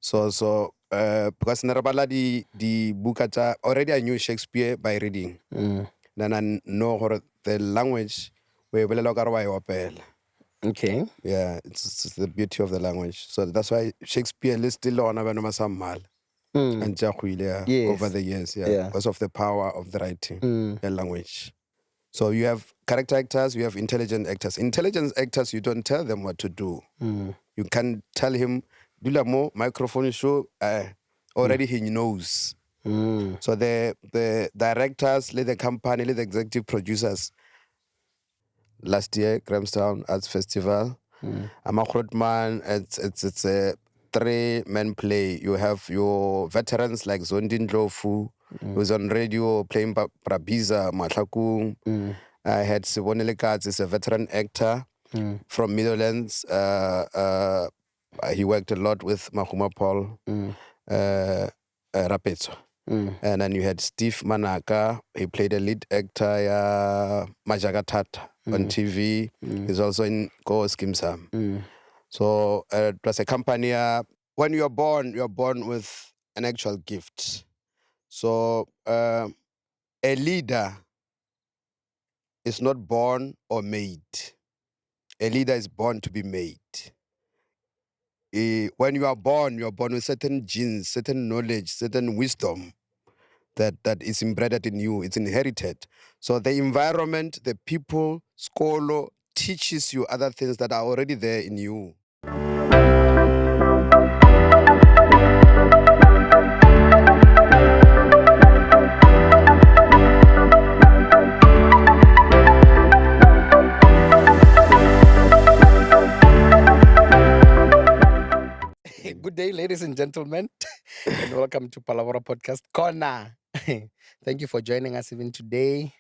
Because Narabala the book already I knew Shakespeare by reading. Then I know the language where Okay. yeah, it's the beauty of the language. So that's why Shakespeare is still on and Yes. over the years, Yeah. because of the power of the writing and language. So you have character actors, you have intelligent actors. Intelligent actors, you don't tell them what to do. You can tell him, do la more microphone show. Already he knows. So the directors, the company, the executive producers. Last year, Grahamstown Arts Festival. Amakrotman, it's a 3-man play. You have your veterans like Zondin Dlofu, who's on radio playing Prabiza Matlakung. I had Sibonile Katz, is a veteran actor from Middlelands. He worked a lot with Mahuma Paul Rapetso. And then you had Steve Manaka. He played a lead actor, Majagatata, on TV. He's also in Go Skeem Sam. So it was a company. When you're born with an actual gift. So a leader is not born or made. A leader is born to be made. When you're born with certain genes, certain knowledge, certain wisdom that is embedded in you. It's inherited. So the environment, the people, scholar teaches you other things that are already there in you. Good day, ladies and gentlemen, and welcome to Palavra Podcast Corner. Thank you for joining us even today.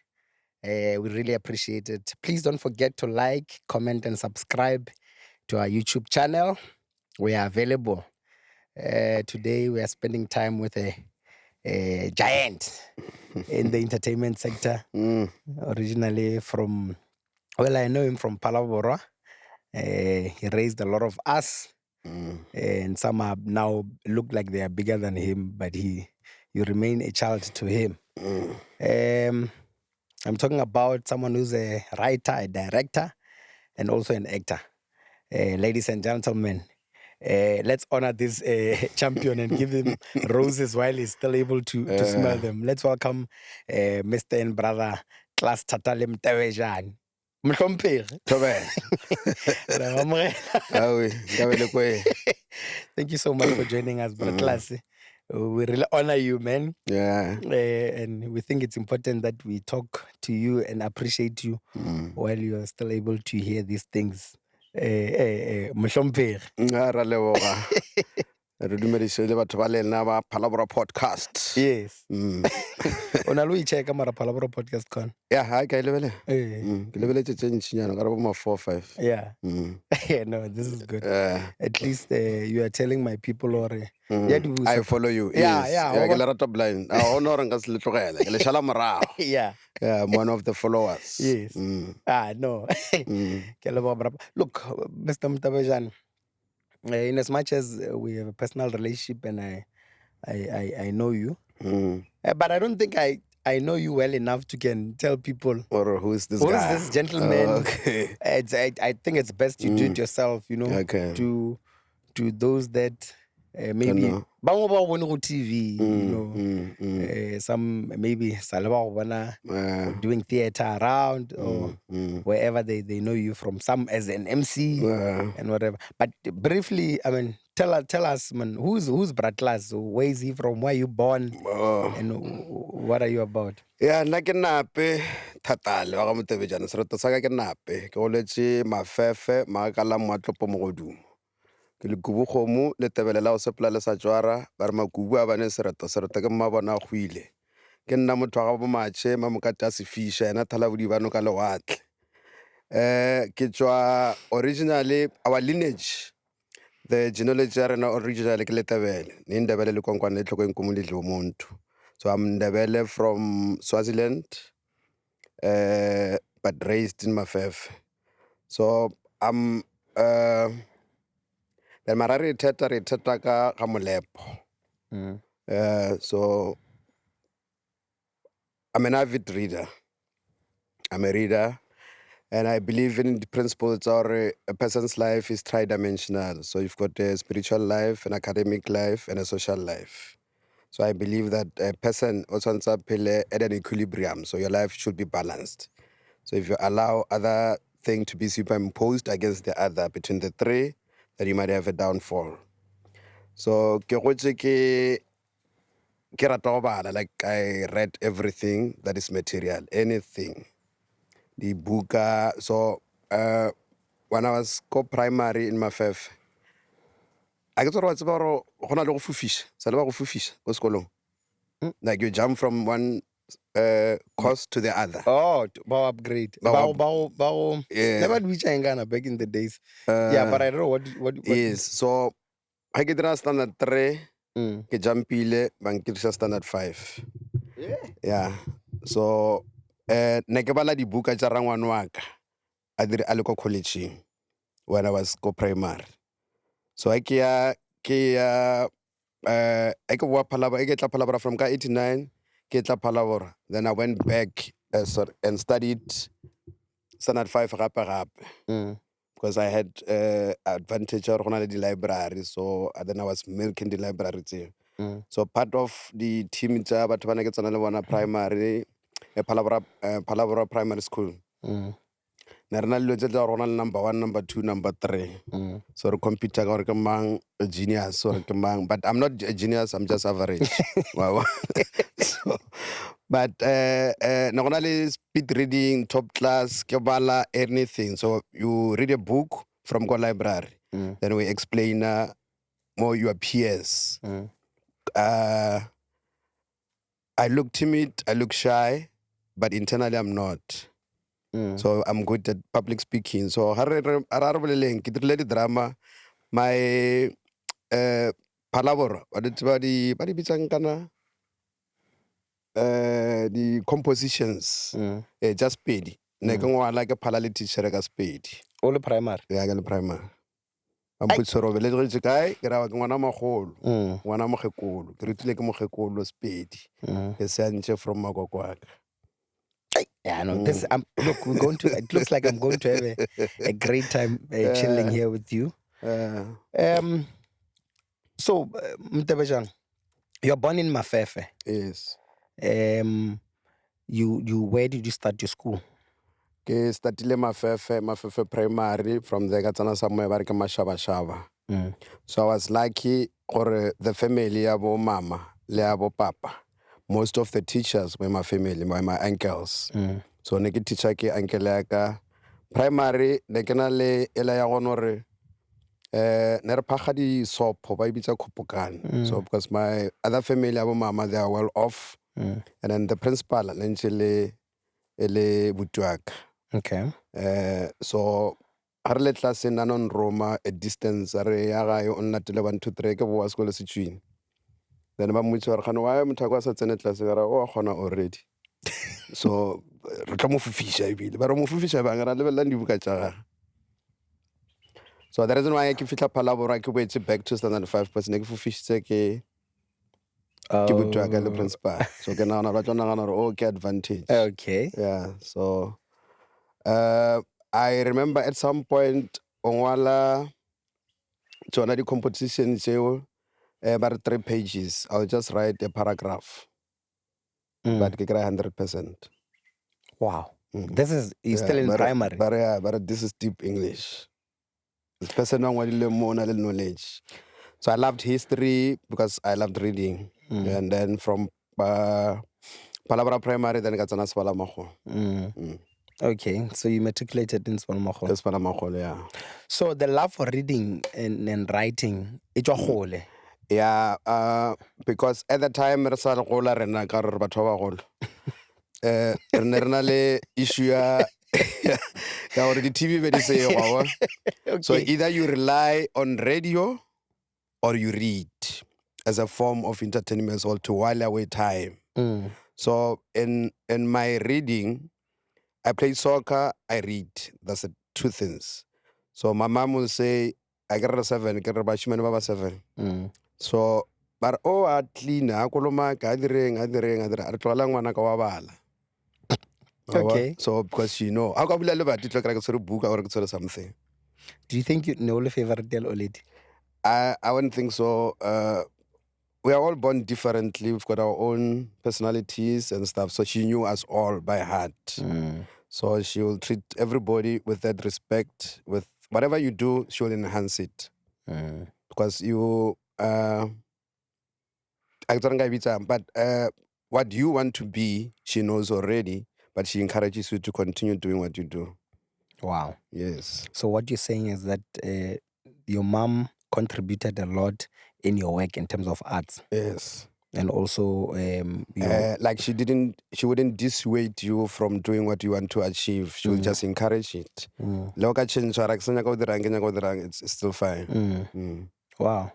We really appreciate it. Please don't forget to like, comment, and subscribe to our YouTube channel. We are available. Today, we are spending time with a giant in the entertainment sector. Originally from, well, I know him from Palavra. He raised a lot of us. And some are now look like they are bigger than him, but you remain a child to him. I'm talking about someone who's a writer, a director, and also an actor. Ladies and gentlemen, let's honor this champion and give him roses while he's still able to smell them. Let's welcome Mr. and brother Klaas Thatale Motebejane. Thank you so much for joining us, brother Klaas. We really honor you, man. Yeah. And we think it's important that we talk to you and appreciate you while you are still able to hear these things. Re dumedisele batho ba lena ba Palavra Podcast. Yes. O na le ho check mara Palavra Podcast con. Yeah, ha ke lebele. Ke lebeletse tse ntšinyana ka bo 4-5. Yeah. Yeah, no, this is good. At least you are telling my people or I follow you. Yeah, yes. yeah. Ke le rata blind. A ona re nka se le tlogela. Ke le shala morago. Yeah. Yeah, I'm one of the followers. Yes. No. Look, Mr. Motebejane, in as much as we have a personal relationship and I know you, but I don't think I know you well enough to can tell people or who's this guy? Who's this gentleman? Okay. I think it's best you do it yourself, you know. Okay. To those that maybe bangwe ba go bone go TV, you know. Some maybe sale ba go bona doing theater around or wherever they know you from, some as an MC and whatever. But briefly, I mean, tell us, man, who's Brad Klaas? Where is he from? Where are you born? And what are you about? Yeah, nna ke nape Thatale wa ga Motebejane. Sereto sa ka ke nape. Ke goletse Mafefe maakala Mmatlopo Mogodumo. Ke le kubukgomo le tebele la go sepela le sa jwara ba re makubu a bane sereto ke mma bona go ile. Ke nna motho wa ga Bomatšhe Mamokate a se fisha ena Thalabodibano ka lewatle. Ke tswa originally our lineage, the genealogy ya rena originally ke Letebele. Ni Ndebele le konkwane le tlhoko enkomo le Dlomonto. So I'm Ndebele from Swaziland, but raised in Mafefe. So I'm Then mara re theta ka molepo. So I'm an avid reader. I'm a reader, and I believe in the principles or a person's life is tridimensional. So you've got a spiritual life, an academic life, and a social life. So I believe that a person also ends up at an equilibrium. So your life should be balanced. So if you allow other thing to be superimposed against the other between the three, then you might have a downfall. So like I read everything that is material, anything. The book. So when I was primary in Mafefe, I get to what's about go fish. Go fish. Go skolong. Like you jump from one course to the other. Oh, bao upgrade. Bao. Yeah. Never reach Ghana back in the days. Yeah, but I don't know what Yes. So I get to standard 3. Ke jumpile bankirisa standard 5. Yeah. So ne ke bala dibuka tsa rangwana wa ka a le ko college when I was go primary. So I ke wa Palabora, I tla Palabora from ka 89 ke tla Palabora. Then I went back and studied standard 5 gape. Because I had advantage of the library, so then I was milking the library too. So part of the team tsa batho ba ne ke tsana le bona primary Palabora primary school. Ne re na le tse tsa rona le number 1, number 2, number 3. So re computer ka gore ke mang a genius or ke mang, but I'm not a genius, I'm just average. Wow. So, but na gona le speed reading, top class, ke bala anything. So you read a book from go library, then we explain more your peers. I look timid, I look shy, but internally I'm not. So I'm good at public speaking. So the drama, my Palabora, what di bitsang kana? The compositions, just Sepedi. Ne ke ngwa like a palali teacher ka Sepedi. all primary. Yeah, ka le primary. I'm put soro bele re tsekai ke ra ke ngwana magolo. Ngwana mogekolo. Ke rutile ke mogekolo Sepedi. Ke sentse from makokwaka. Yeah, no, this look, we're going to it looks like I'm going to have a great time chilling here with you. So Motebejane, you're born in Mafefe. Yes. You where did you start your school? Ke startile Mafefe primary, from there ka tsana somewhere ba re ke Mashaba. So I was lucky or the family ya bo mama le ya bo papa. Most of the teachers were my family, my uncles. So ne ke teacher ke uncle ya ka primary ne ke na le ela ya gona re ne re phaga di sopo ba ibitsa khopokane. So because my other family ya bo mama, they are well off, and then the principal le ele butuaka. Okay. So ha re le class in non Roma a distance re ya ga yo nna tele 1 2 3 ke bo sekolo se tswini. Then ba mmotsa re gane wa motho sa tsene class ga ra o gona already. So re tla mo fufisha ebile ba re mo fufisha ba ngara lebella dibuka tsa ga. So the reason why ke fitla Palabora ke boetse back to standard 5 because ne ke fufishitse ke butuaka le principal. So ke na ba tsona gana re o ke advantage. Okay. Yeah, so I remember at some point ongwala tsona di composition tseo about 3 pages. I'll just write a paragraph. But ke kry 100%. Wow. This is still in primary. But this is deep English. This person wangwadile mo na le knowledge. So I loved history because I loved reading. And then from Palabra primary, then I got an Aspalamako. Okay, so you matriculated in Spalmachol. Aspalamako, yeah. So the love for reading and writing, it's a whole. Yeah, because at the time, Rasal Gola Rena Karbatova Gol. Rena issue ya already TV very say So either you rely on radio or you read as a form of entertainment or to while away time. So in my reading, I play soccer, I read. That's the two things. So my mom will say, I get a 7, get a bashman baba 7. So, but clean, I koloma gathering, Okay. So because I can't believe it like a book or something. Do you think you know the favorite tell already? I wouldn't think so. We are all born differently. We've got our own personalities and stuff. So she knew us all by heart. So she will treat everybody with that respect. With whatever you do, she will enhance it. Because you, but what you want to be, she knows already. But she encourages you to continue doing what you do. Wow. Yes. So what you're saying is that your mom contributed a lot in your work in terms of arts. Yes. And also, like she wouldn't dissuade you from doing what you want to achieve. She will just encourage it. It's still fine. Wow.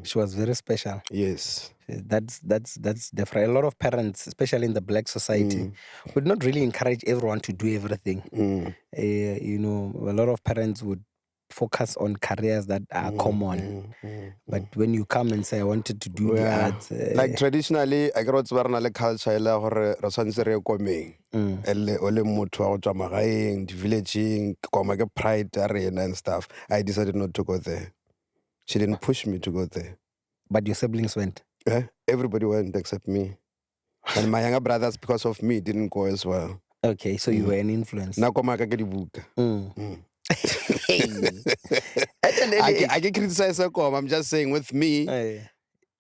She was very special. Yes. That's different. A lot of parents, especially in the black society, would not really encourage everyone to do everything. A lot of parents would focus on careers that are common. But when you come and say, I wanted to do the arts. Like traditionally, I grew up in culture gore re tshwanetse re komeng. Ole motho wa go tswa magaeng, di villaging, koma ke pride ya rena and stuff. I decided not to go there. She didn't push me to go there. But your siblings went? Everybody went except me. And my younger brothers, because of me, didn't go as well. Okay, so you were an influence. I can criticize her. I'm just saying with me,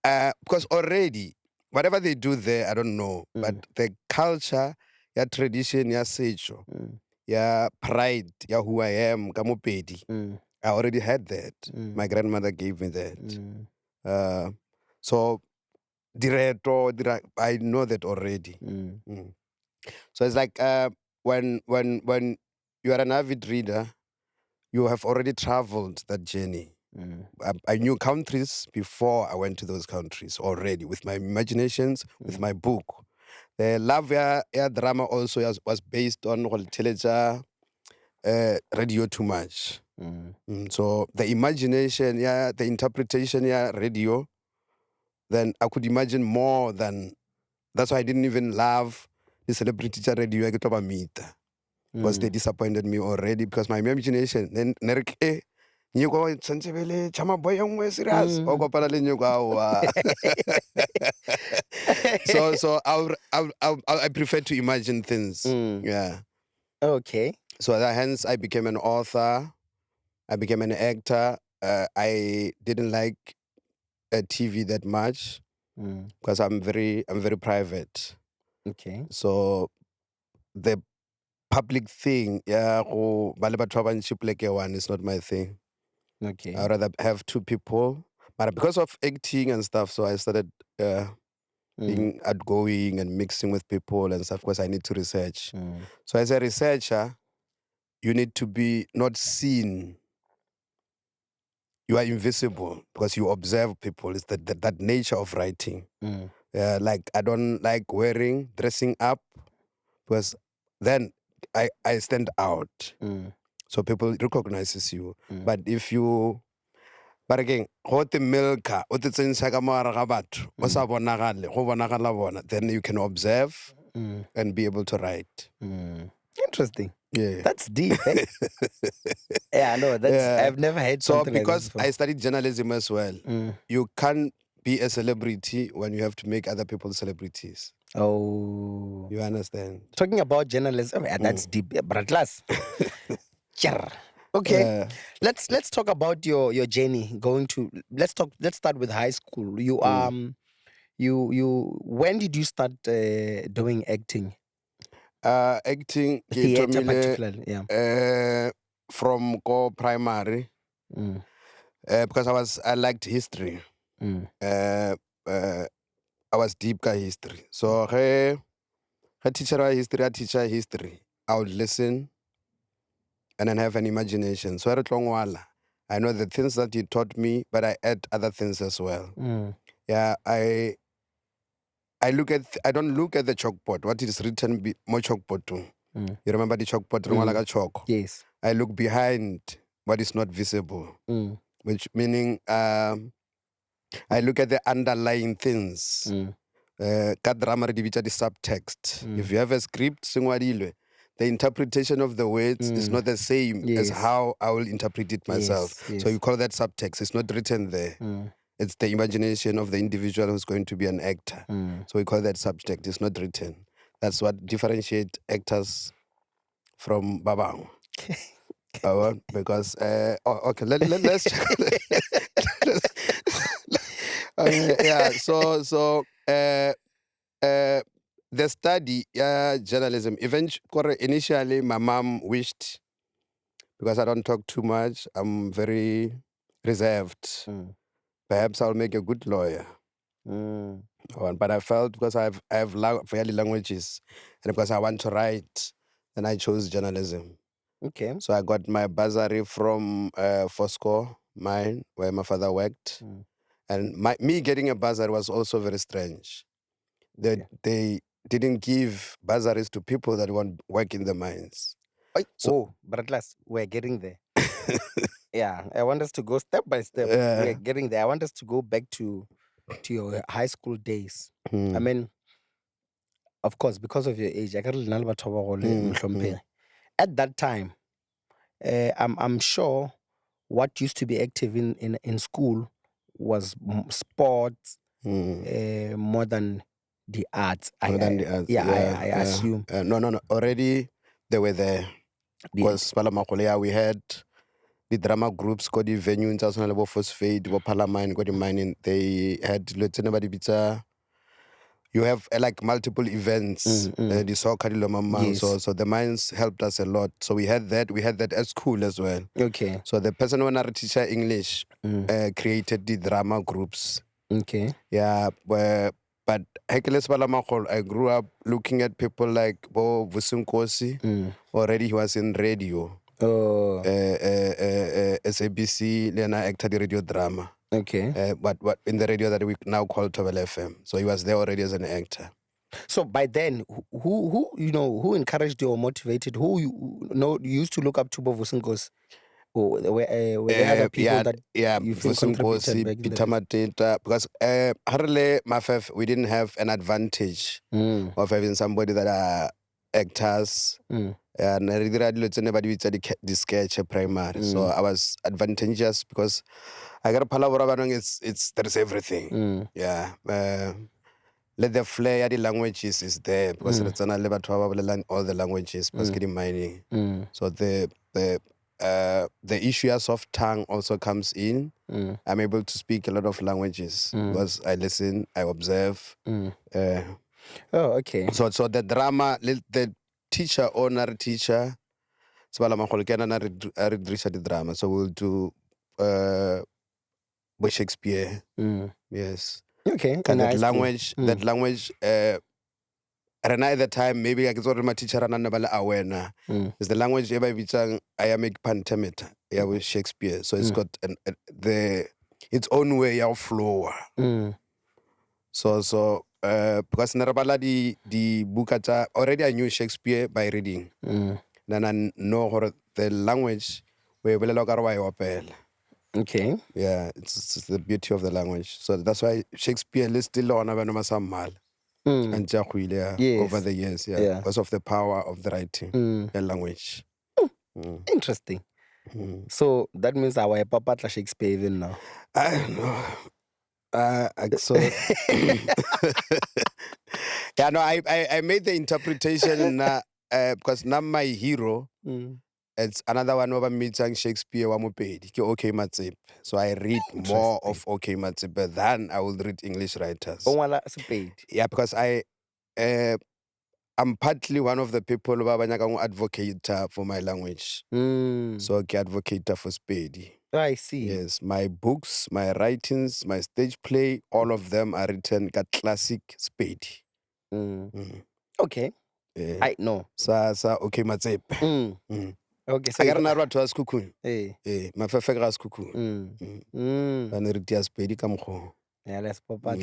because already, whatever they do there, I don't know. But the culture, your tradition, your secho, your pride, your who I am, Kamopedi, I already had that. My grandmother gave me that. So, direto, I know that already. So it's like when you are an avid reader, you have already traveled that journey. I knew countries before I went to those countries already with my imaginations, with my book. The love air drama also was based on radio too much. So the imagination, the interpretation, radio, then I could imagine more than. That's why I didn't even love the celebrity radio I get over meet. Because they disappointed me already because my imagination then nyoko tsantsebele chama boy yongwe serious o kopana le nyoko so I prefer to imagine things. Yeah. Okay. So hence I became an author. I became an actor. I didn't like TV that much because I'm very private. Okay. So the public thing, one is not my thing. Okay. I'd rather have two people. But because of acting and stuff, so I started being outgoing and mixing with people and stuff because I need to research. So as a researcher, you need to be not seen. You are invisible because you observe people. It's that nature of writing. Like I don't like dressing up because then I stand out. So people recognizes you. But if you, but again, then you can observe and be able to write. Interesting. Yeah. That's deep, eh? Yeah, no, I've never had something like because this before. I studied journalism as well, you can't be a celebrity when you have to make other people celebrities. Oh. You understand? Talking about journalism, that's deep. Yeah, but class. Okay. Let's talk about your journey going to let's start with high school. You when did you start doing acting? Acting Theater particularly, yeah. From primary because I liked history. I was deep ka history. So her teacher history, I would listen and then have an imagination. So I know the things that you taught me, but I add other things as well. Yeah, I don't look at the chalkboard. What is written more chalkboard too. You remember the chalkboard? Chalk. Yes. I look behind what is not visible. which meaning I look at the underlying things. Ka drama re di bitsa the subtext. If you have a script, sengwadilwe, the interpretation of the words is not the same as how I will interpret it myself. So you call that subtext. It's not written there. It's the imagination of the individual who's going to be an actor. So we call that subtext. It's not written. That's what differentiates actors from Babang. Because okay, let's check. Yeah. So the study journalism. Initially, my mom wished, because I don't talk too much, I'm very reserved. Perhaps I'll make a good lawyer. But I felt because I have fairly languages, and because I want to write, then I chose journalism. Okay. So I got my bursary from Fosco, mine, where my father worked. And me getting a bursary was also very strange. They didn't give bursaries to people that want to work in the mines. But at last, we're getting there. Yeah, I want us to go step by step. We're getting there. I want us to go back to your high school days. I mean, of course, because of your age, I can't at that time, I'm sure what used to be active in school was sports more than the arts. I assume. No. Already they were there. Because we had the drama groups, got the venue international phosphate, Palamine, got the mining. They had you have like multiple events. The soccer, so the mines helped us a lot. So we had that at school as well. Okay. So the person when I teacher English created the drama groups. Okay. Yeah, but I grew up looking at people like Bo Vusunkosi. Already he was in radio. SABC, Lena acted the radio drama. Okay. But in the radio that we now call Thatale FM. So he was there already as an actor. So by then, who encouraged you or motivated? Who you used to look up to Bovusinkos? Or were there other people that you feel contributed back in the day? Because Mafefe, we didn't have an advantage of having somebody that are actors. And I the sketch primary. So I was advantageous because I got a palavra, there is everything. Yeah. Let the flair, the languages is there because it's an all the languages because getting mining. So the issue of tongue also comes in. I'm able to speak a lot of languages because I listen, I observe. Okay. So the drama, the teacher, owner teacher, so I read the drama. So we'll do Shakespeare. Yes. Okay. That language, at the time, maybe I can my teacher aware is the language I am a pentameter. Yeah, with Shakespeare. So it's got its own way of flow. So because Narabala the book already I knew Shakespeare by reading. Then I know the language where okay. Yeah, it's the beauty of the language. So that's why Shakespeare is still on Mal and over the years, because of the power of the writing and language. Interesting. So that means our Papa Shakespeare even now. I don't know. Yeah, no, I made the interpretation because now my hero, it's another one over meeting Shakespeare wa Mopedi, OK Matsepe. So I read more of OK Matsepe than I will read English writers. Yeah, because I'm partly one of the people who are advocate for my language. So I advocate for Sepedi. I see. Yes, my books, my writings, my stage play, all of them are written at classic Sepedi. Okay. I know. Sa OK Matsepe. Okay, so I got another to ask Kuku. Mafefe gas Kuku. And it is Sepedi come home. Yeah, let's pop out I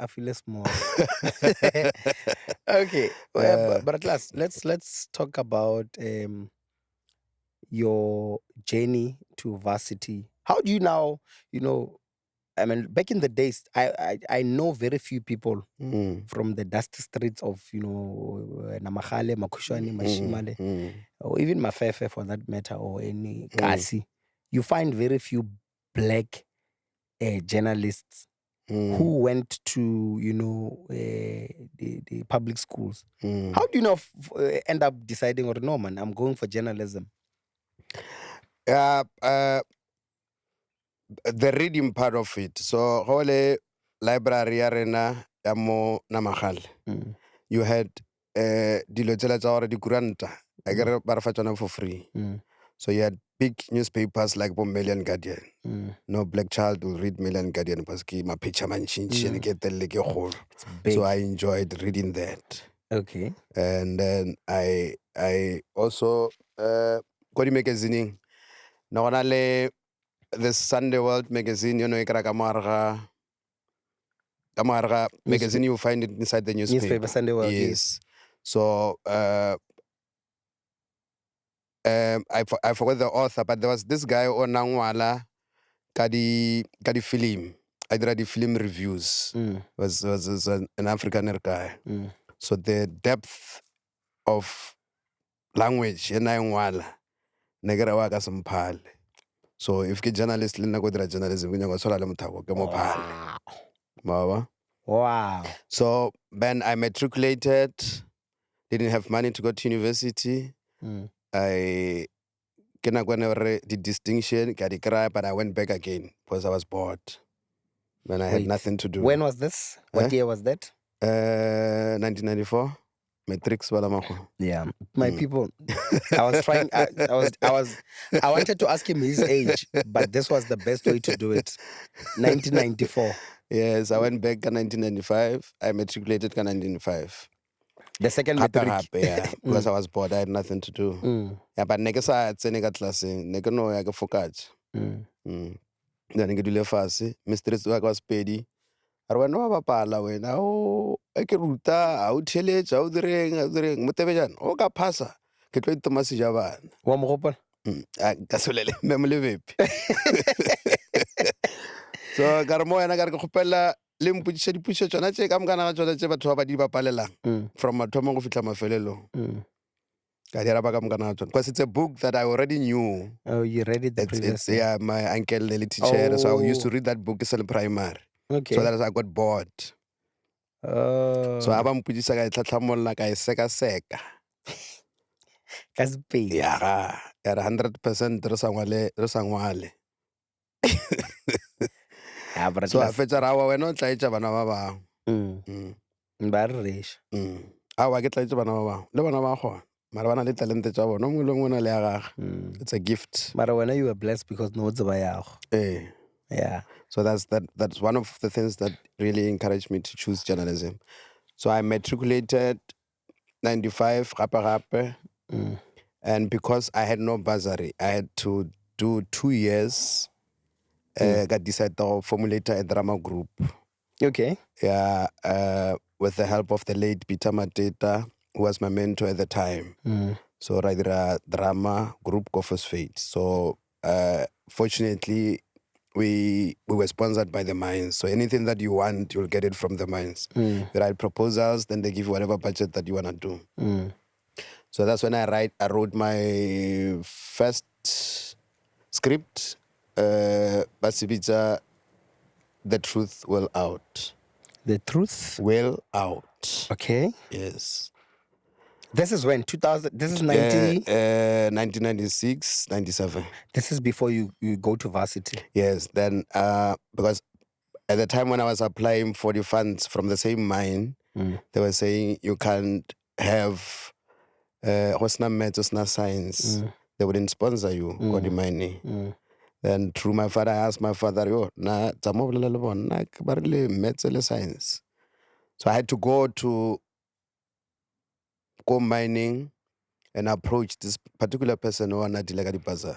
feel small. Okay, but at last, let's talk about your journey to varsity. How do you now, I mean, back in the days, I know very few people from the dusty streets of, Namahale, Makushani, Mashimale, or even Mafefe for that matter, or any Kasi. You find very few black journalists who went to, the public schools. How do you end up deciding, or no, man, I'm going for journalism? The reading part of it. So, whole library arena mo Namahal. You had dilo tsela tsa gore di kuranta. I get it for free. So you had big newspapers like Mail and Guardian. No black child will read Mail and Guardian because my picture man So I enjoyed reading that. Okay. And then I also Kodi magazine. Now the Sunday World magazine, Kamarga magazine, you find it inside the newspaper. Sunday World. Yes. So I forgot the author, but there was this guy on Nangwala Kadi film. I did the film reviews. Was an Afrikaner guy. So the depth of language in Nangwala, negara waka sampal. So if you journalist, lina go dira journalism, we go sola lemutako ke mopal. Wow. So when I matriculated, didn't have money to go to university. I cannot go the distinction, but I went back again because I was bored. When I had nothing to do. When was this? What year was that? 1994. Matrix Walamako. Yeah, my people. I was trying. I wanted to ask him his age, but this was the best way to do it. 1994. Yes, I went back in 1995. I matriculated in 1995. The second matric. Yeah, because I was bored. I had nothing to do. Yeah, but nega sa tse nega class, nega no ya ke focus. Then nega dule fase. Mistress wa ka Sepedi. Arwana wa bapala wena o e ke ruta a o theletsa o direng Motebejane o ka phasa ke tlo itomasi ja bana wa mo gopola ka solele me mo lebepi. So ka re mo yana ka re ke gopela le mputse diputso tsona tse ka mokana ga tsona tse batho ba di bapalelang from mathomo go fitla mafelelong ka dira ba ka mokana ga tsona because it's a book that I already knew. Oh, you read it the previous day? Yeah, my uncle the teacher, so I used to read that book in primary. Okay. So that I got bored. So I am putting ka itlhatlhamolla ka seka. Ka Sepedi. Yeah, 100% re sangwale. So I fetsa rawa wena o tla etsa bana ba bang. Ba re resha. Awa ke tla etsa bana ba bang. Le bana ba gona. Mara bana le talente tsa bona. Mo lengwe na le ya gagwe. It's a gift. Mara wena you were blessed because no tseba yago. Yeah. So that's one of the things that really encouraged me to choose journalism. So I matriculated 95 rape. And because I had no bursary, I had to do 2 years. Got decided to formulate a drama group. Okay. Yeah, with the help of the late Peter Mateta, who was my mentor at the time. So I did a drama group Phosphate. So fortunately, we were sponsored by the mines. So anything that you want, you'll get it from the mines. They write proposals, then they give you whatever budget that you want to do. So that's when I wrote my first script, Basibita, The Truth Will Out. The Truth Will Out. Okay. Yes. This is when? 2000? This is 1996, 97. This is before you go to varsity? Yes. Then, because at the time when I was applying for the funds from the same mine, they were saying you can't have maths, science. They wouldn't sponsor you for the mining. Then through my father, I asked my father, maths and science. So I had to go to mining and approach this particular person who wanted to bazar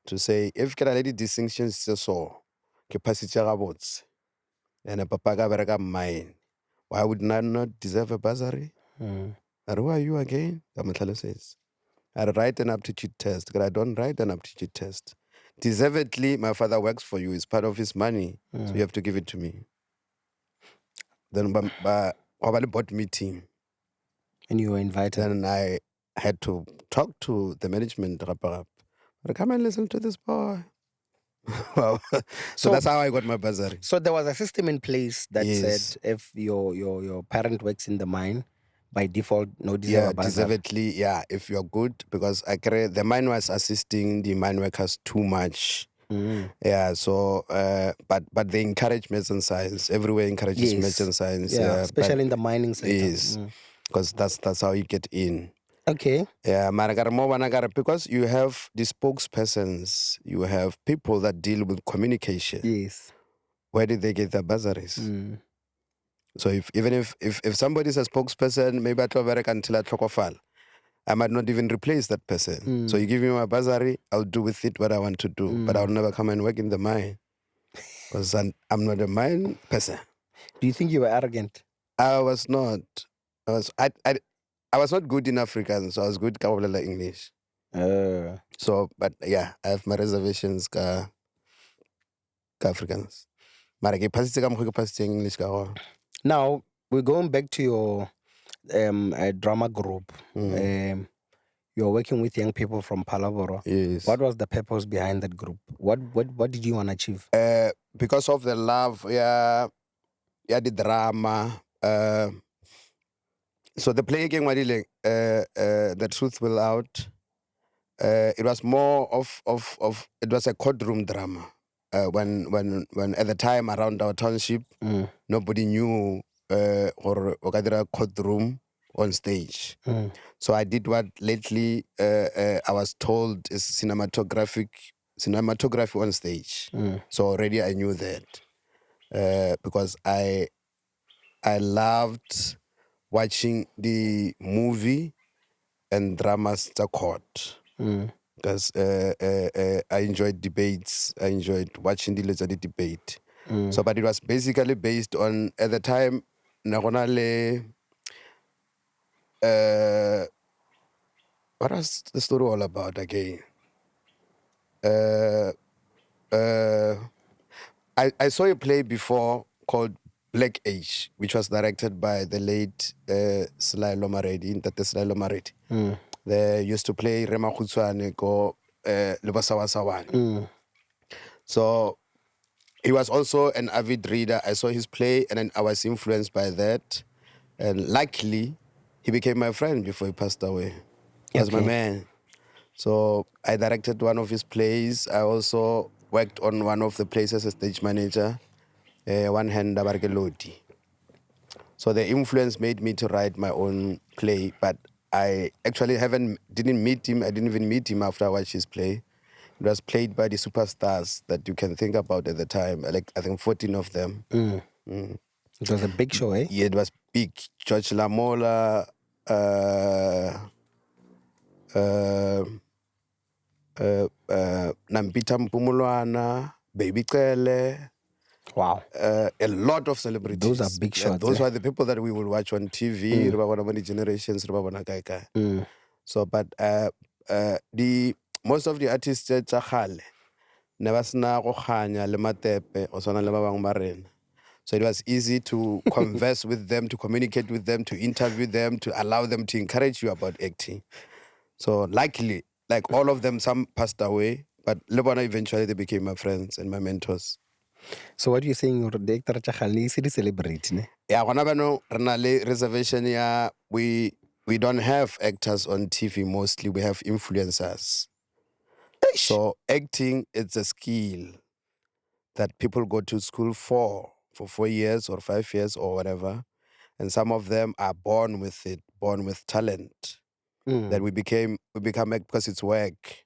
to say, if you can lady distinctions so capacity and a papa ga mine, why would I not deserve a bursary? And who are you again? Kamatala says. I write an aptitude test, but I don't write an aptitude test. Deservedly, my father works for you. It's part of his money, so you have to give it to me. Then, board meeting. And you were invited. Then I had to talk to the management. Come and listen to this boy. Wow. So that's how I got my bursary. So there was a system in place that Yes. said if your parent works in the mine, by default, no deserve Yeah, a bursary. deservedly, yeah, if you're good, because the mine was assisting the mine workers too much. Yeah, so but they encourage maths and science. Everywhere encourages maths and science. Yeah, especially in the mining sector. Yes, because that's how you get in. Okay. Yeah, because you have the spokespersons, you have people that deal with communication. Yes. Where did they get their bursaries? So if somebody's a spokesperson, maybe I work until I might not even replace that person. So you give me my bursary, I'll do with it what I want to do. But I'll never come and work in the mine. Because I'm not a mine person. Do you think you were arrogant? I was not. I was not good in Afrikaans, so I was good in English. So, but yeah, I have my reservations ka Afrikaans. Mara ke pasitse ka mokgwa ke pasitse English ka gona. Now, we're going back to your drama group. You're working with young people from Palaboro. Yes. What was the purpose behind that group? What did you want to achieve? Because of the love, the drama. So the play again, The Truth Will Out. It was more of it was a courtroom drama. When at the time around our township, nobody knew or a courtroom on stage. So I did what lately I was told is cinematography on stage. So already I knew that because I loved watching the movie and dramas to court. Because I enjoyed debates. I enjoyed watching the legislative debate. So, but it was basically based on, at the time, what was the story all about again? I saw a play before called Black Age, which was directed by the late Sly Lomaredi, Tate Sly Lomaredi. They used to play Rema Khutswane ko Lebasawasawane. So he was also an avid reader. I saw his play and then I was influenced by that. And luckily, he became my friend before he passed away. He was my man. So I directed one of his plays. I also worked on one of the plays as a stage manager, One Hand Abargeloti. So the influence made me to write my own play, but I actually didn't meet him. I didn't even meet him after I watched his play. It was played by the superstars that you can think about at the time, like I think 14 of them. It was a big show, eh? Yeah, it was big. George Lamola, Nampita Mpumulwana, Baby Kele. Wow. A lot of celebrities. Those are big shots. Those were the people that we will watch on TV. Many generations. So, but the most of the artists never sna go kganya le Matsepe o swana le ba bang ba rena. So it was easy to converse with them, to communicate with them, to interview them, to allow them to encourage you about acting. So luckily, like all of them, some passed away, but Lebona eventually they became my friends and my mentors. So what you're saying, the actor Chakhalni is a celebrity, ne? Yeah, reservation. Yeah, we don't have actors on TV mostly. We have influencers. So acting, it's a skill that people go to school for 4 years or 5 years or whatever. And some of them are born with it, born with talent. That we become because it's work.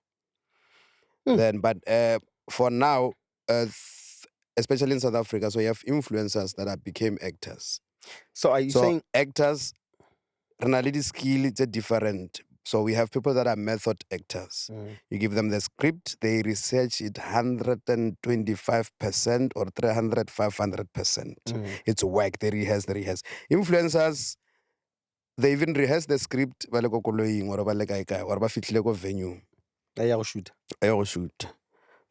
But for now, especially in South Africa, so you have influencers that became actors. So are you saying actors, reality skill is different. So we have people that are method actors. You give them the script, they research it 125% or 300, 500%. It's work, they rehearse. Influencers, they even rehearse the script ba le ko koloing or ba le kae kae or ba fitlhile ko venue ya go shoot. a go shoot.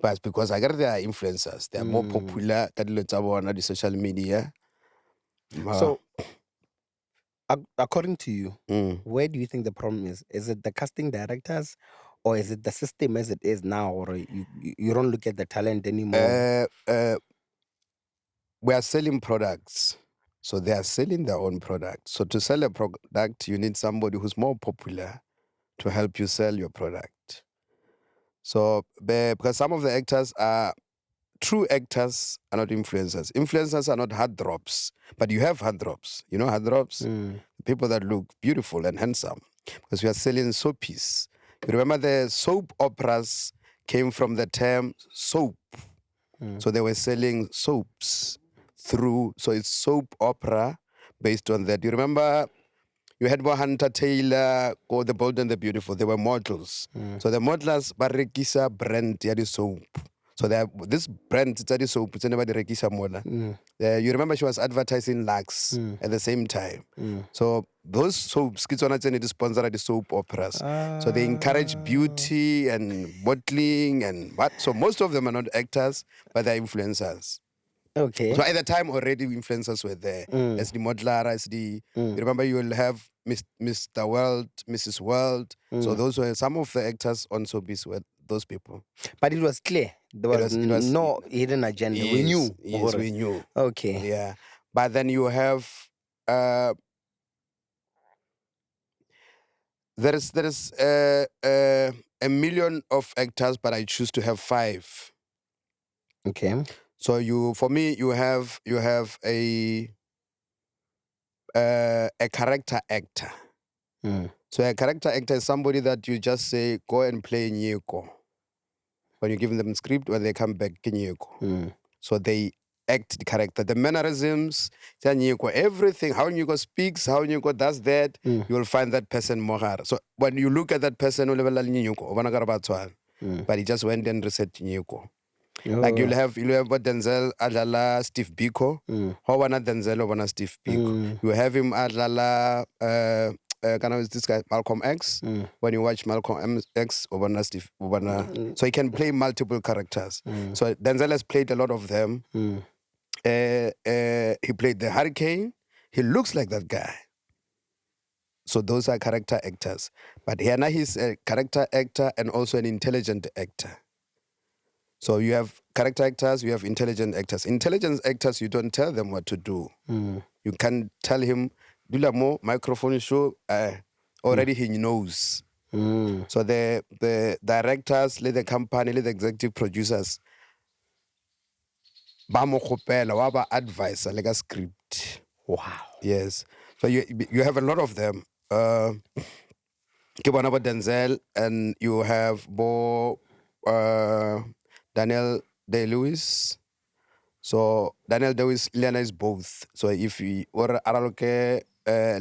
But because I got they are influencers, they are more popular ka dilo tsa bona di social media. So according to you, where do you think the problem is? Is it the casting directors, or is it the system as it is now, or you don't look at the talent anymore? We are selling products. So they are selling their own product. So to sell a product, you need somebody who's more popular to help you sell your product. So because some of the actors are true actors are not influencers. Influencers are not heartthrobs, but you have heartthrobs. You know heartthrobs? People that look beautiful and handsome because we are selling soapies. You remember the soap operas came from the term soap. So they were selling soaps through, so it's soap opera based on that. You remember you had Hunter Taylor or The Bold and the Beautiful. They were models. So the modelers barekisa brand ya di soap. So they have this brand it's a soap. It's anybody rekisa model. You remember she was advertising Lux at the same time. So those soaps, kids on the sponsor the soap operas. So they encourage beauty and modeling and what. So most of them are not actors, but they're influencers. Okay. So at the time already influencers were there. As the modeler, as the you remember you will have Mr. World, Mrs. World. So those were some of the actors on soapies were those people. But it was clear. There was no hidden agenda. Yes, we knew. Yes, we knew. Okay. Yeah. But then you have there is a million of actors, but I choose to have 5. Okay. So for me, you have a character actor. So a character actor is somebody that you just say, go and play Nyeko. When you give them script, when they come back, Nyeko. So they act the character. The mannerisms, everything, how Nyeko speaks, how Nyeko does that, you will find that person more. So when you look at that person, but he just went and reset Nyeko. Like you'll have what Denzel Adlala Steve Biko. How wanna Denzel or Steve Biko? You have him Adlala this guy Malcolm X. When you watch Malcolm X or Steve so he can play multiple characters. So Denzel has played a lot of them. He played the Hurricane. He looks like that guy. So those are character actors. But here now he's a character actor and also an intelligent actor. So you have character actors, you have intelligent actors. Intelligent actors, you don't tell them what to do. You can tell him, do la more microphone show, already he knows. So the directors, the company, the executive producers, ba mo khopela wa ba advisor like a script. Wow. Yes. So you have a lot of them. Ke bona bo Denzel, and you have Daniel Day-Lewis. So Daniel Day-Lewis, Leona is both. So if you or Araloke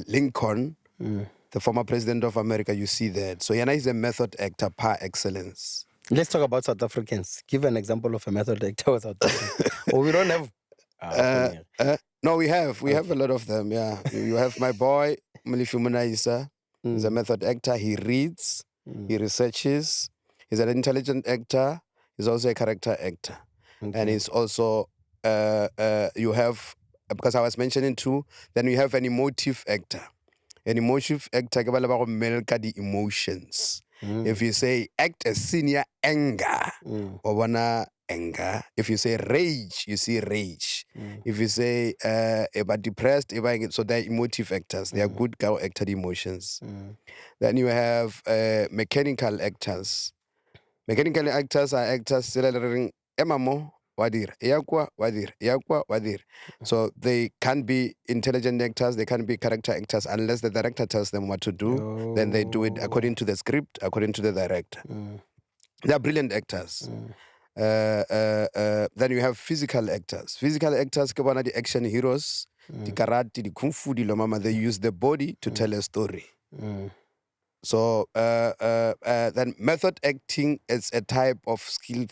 Lincoln, the former president of America, you see that. So Yana is a method actor par excellence. Let's talk about South Africans. Give an example of a method actor with South Africans. Or we don't have. No, we have a lot of them. Yeah, you have my boy Malifu Munaisa. He's a method actor. He reads, he researches. He's an intelligent actor. He's also a character actor, and he's also you have, because I was mentioning too. Then you have an emotive actor. An emotive actor ke ba le ba go melka di emotions. If you say act a senior anger, or wanna anger. If you say rage, you see rage. If you say about depressed, so they're emotive actors. They are good girl acted emotions. Then you have mechanical actors. Mechanical actors are actors selling emamo wadir yakwa wadir. So they can be intelligent actors, they can be character actors unless the director tells them what to do. Then they do it according to the script, according to the director. They are brilliant actors. Then you have physical actors. Physical actors, ke bona the action heroes, the karate, the kung fu, the lomama, they use the body to tell a story. So then method acting is a type of skill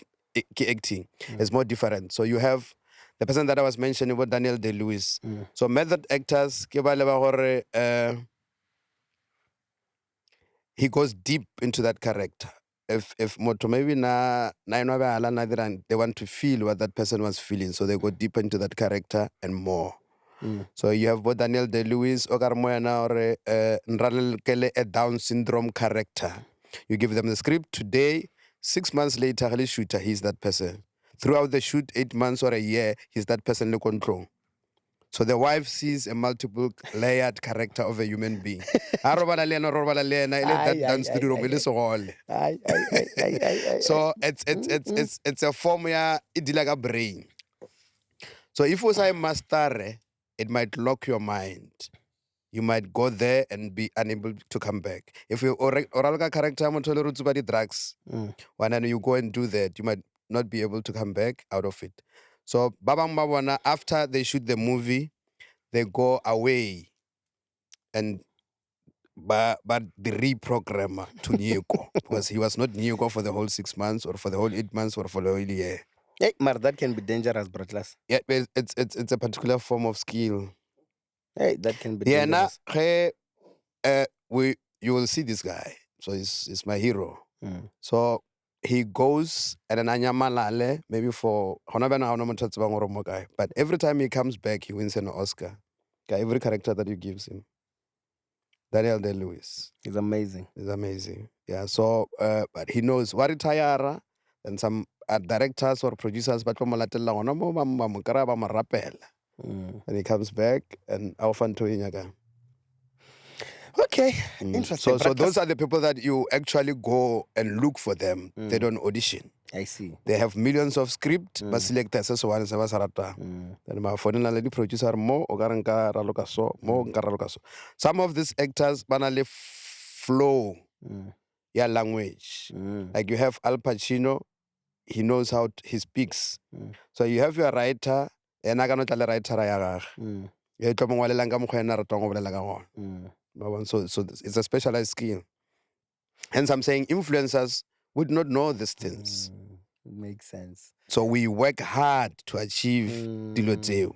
acting. It's more different. So you have the person that I was mentioning about Daniel Day-Lewis. So method actors, ke ba le ba gore he goes deep into that character. If moto maybe they want to feel what that person was feeling, so they go deeper into that character and more. So you have both Daniel Day-Lewis, Ogarmoyana, or Nralelkele, a Down syndrome character. You give them the script today, 6 months later, shooter, he's that person. Throughout the shoot, 8 months or a year, he's that person in control. So the wife sees a multiple layered character of a human being. So it's a form ya like a brain. So if you say master, it might lock your mind. You might go there and be unable to come back. If you oral character drugs, when you go and do that, you might not be able to come back out of it. So Babang Babwana, after they shoot the movie, they go away and but the reprogrammer to Nyeko, because he was not Nyeko for the whole 6 months or for the whole 8 months or for the whole year. Hey, Mar, that can be dangerous, Bratlas. Yeah, it's a particular form of skill. Hey, that can be dangerous. You will see this guy. So he's my hero. So he goes and an anyamalale, maybe for guy. But every time he comes back, he wins an Oscar. Every character that you gives him. Daniel Day-Lewis. He's amazing. He's amazing. Yeah. So but he knows what retire and some directors or producers but and he comes back and often to Inyaga. Okay, interesting. So those are the people that you actually go and look for them. They don't audition. I see. They have millions of script, but select as one as sarata. Then my phone lady producer more some of these actors banally flow language. Like you have Al Pacino, he knows how he speaks. So you have your writer, and I cannot tell a writer. So it's a specialized skill. Hence, I'm saying influencers would not know these things. It makes sense. So we work hard to achieve dilo tseo.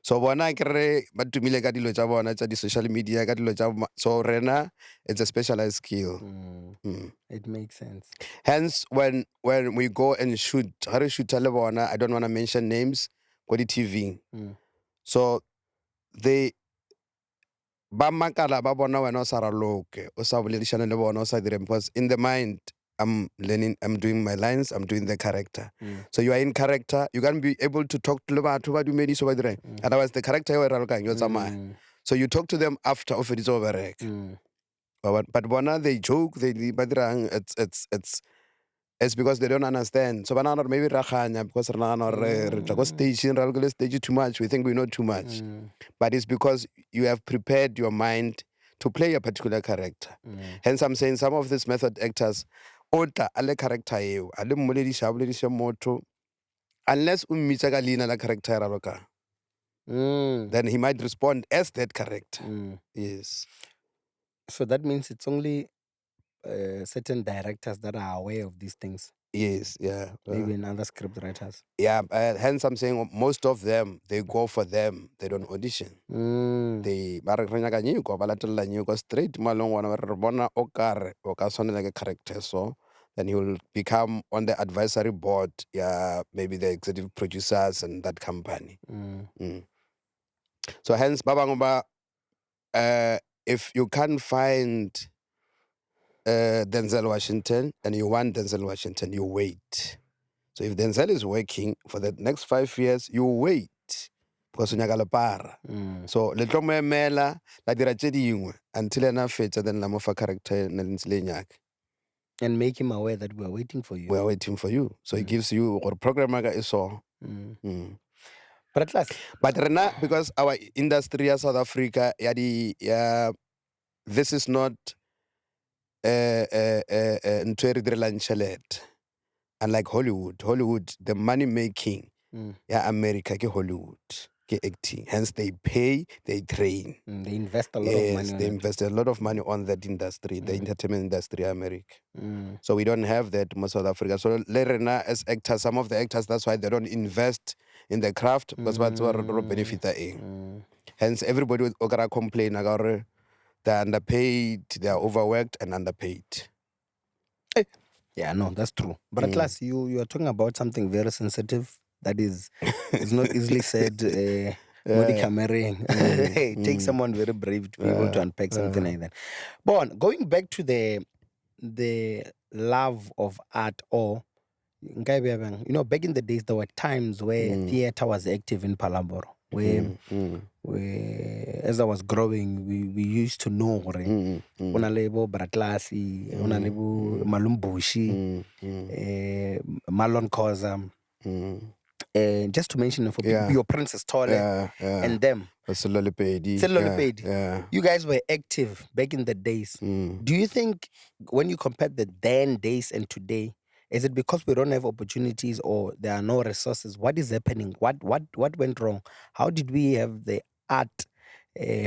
So bona kere ba tumile ka dilo tsa bona tsa di social media ka dilo tsa so rena it's a specialized skill. It makes sense. Hence when we go and shoot, I don't want to mention names, go to TV. So they ba makala ba bona wena o sa raloke o sa boledišana le bona o sa dire because in the mind I'm learning, I'm doing my lines, I'm doing the character. So you are in character, you can't be able to talk to them. Otherwise the character you are so you talk to them after of it is over. But bona they joke, it's because they don't understand. So banana maybe rakhanya because stage too much. We think we know too much. But it's because you have prepared your mind to play a particular character. Hence I'm saying some of these method actors ota ale character eo ale moledisha moto unless ummitsa ka lina la character raloka. Then he might respond as that character. Yes. So that means it's only certain directors that are aware of these things. Yes, yeah. Maybe in other script writers. Yeah, hence I'm saying most of them, they go for them. They don't audition. They straight malong wana okare okasone like a character. So then he will become on the advisory board, yeah, maybe the executive producers and that company. So hence Babangoba, if you can't find Denzel Washington and you want Denzel Washington, you wait. So if Denzel is working for the next 5 years, you wait. Because so little me mela la dira tse dingwe until ena fetsa then la mo fa character na lentsile nyaka. And make him aware that we are waiting for you. We are waiting for you. So it gives you or program is so. But at last. But rena, because our industry as South Africa, this is not unlike Hollywood, the money making, America, Hollywood, acting. Hence, they pay, they train. They invest a lot of money. They invest a lot of money on that industry, the entertainment industry, America. So we don't have that in South Africa. So Lerena as actors, some of the actors, that's why they don't invest in the craft because what's what benefit. Hence, everybody will complain about the They're underpaid, they're overworked and underpaid. Yeah, no, that's true. But Klaas, you are talking about something very sensitive that is not easily said. It takes someone very brave to be able to unpack something like that. But going back to the love of art, or back in the days there were times where theater was active in Palamboro, where as I was growing, we used to know Unalebo Bratlasi, Unalebo Malumbushi, Malon Koza. Just to mention for people, your Princess Tole and them. Sepedi. You guys were active back in the days. Do you think when you compare the then days and today, is it because we don't have opportunities or there are no resources? What is happening? What went wrong? How did we have the art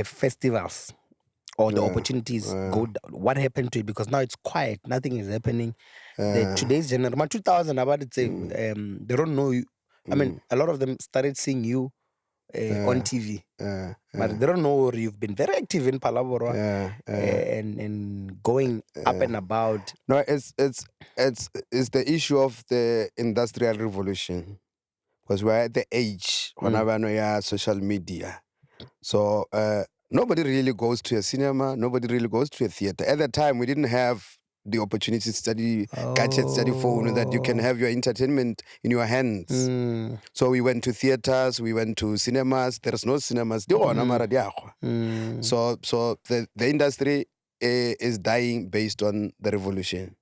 festivals or the opportunities go down? What happened to it? Because now it's quiet. Nothing is happening. Today's generation, 2000, about it, say, they don't know you. I mean, a lot of them started seeing you on TV. But they don't know you've been very active in Palabora and going up and about. No, it's the issue of the industrial revolution, because we're at the age when social media. So nobody really goes to a cinema, nobody really goes to a theater. At that time, we didn't have the opportunity to study gadgets, study phone, that you can have your entertainment in your hands. So we went to theaters, we went to cinemas. There's no cinemas. So the industry is dying based on the revolution.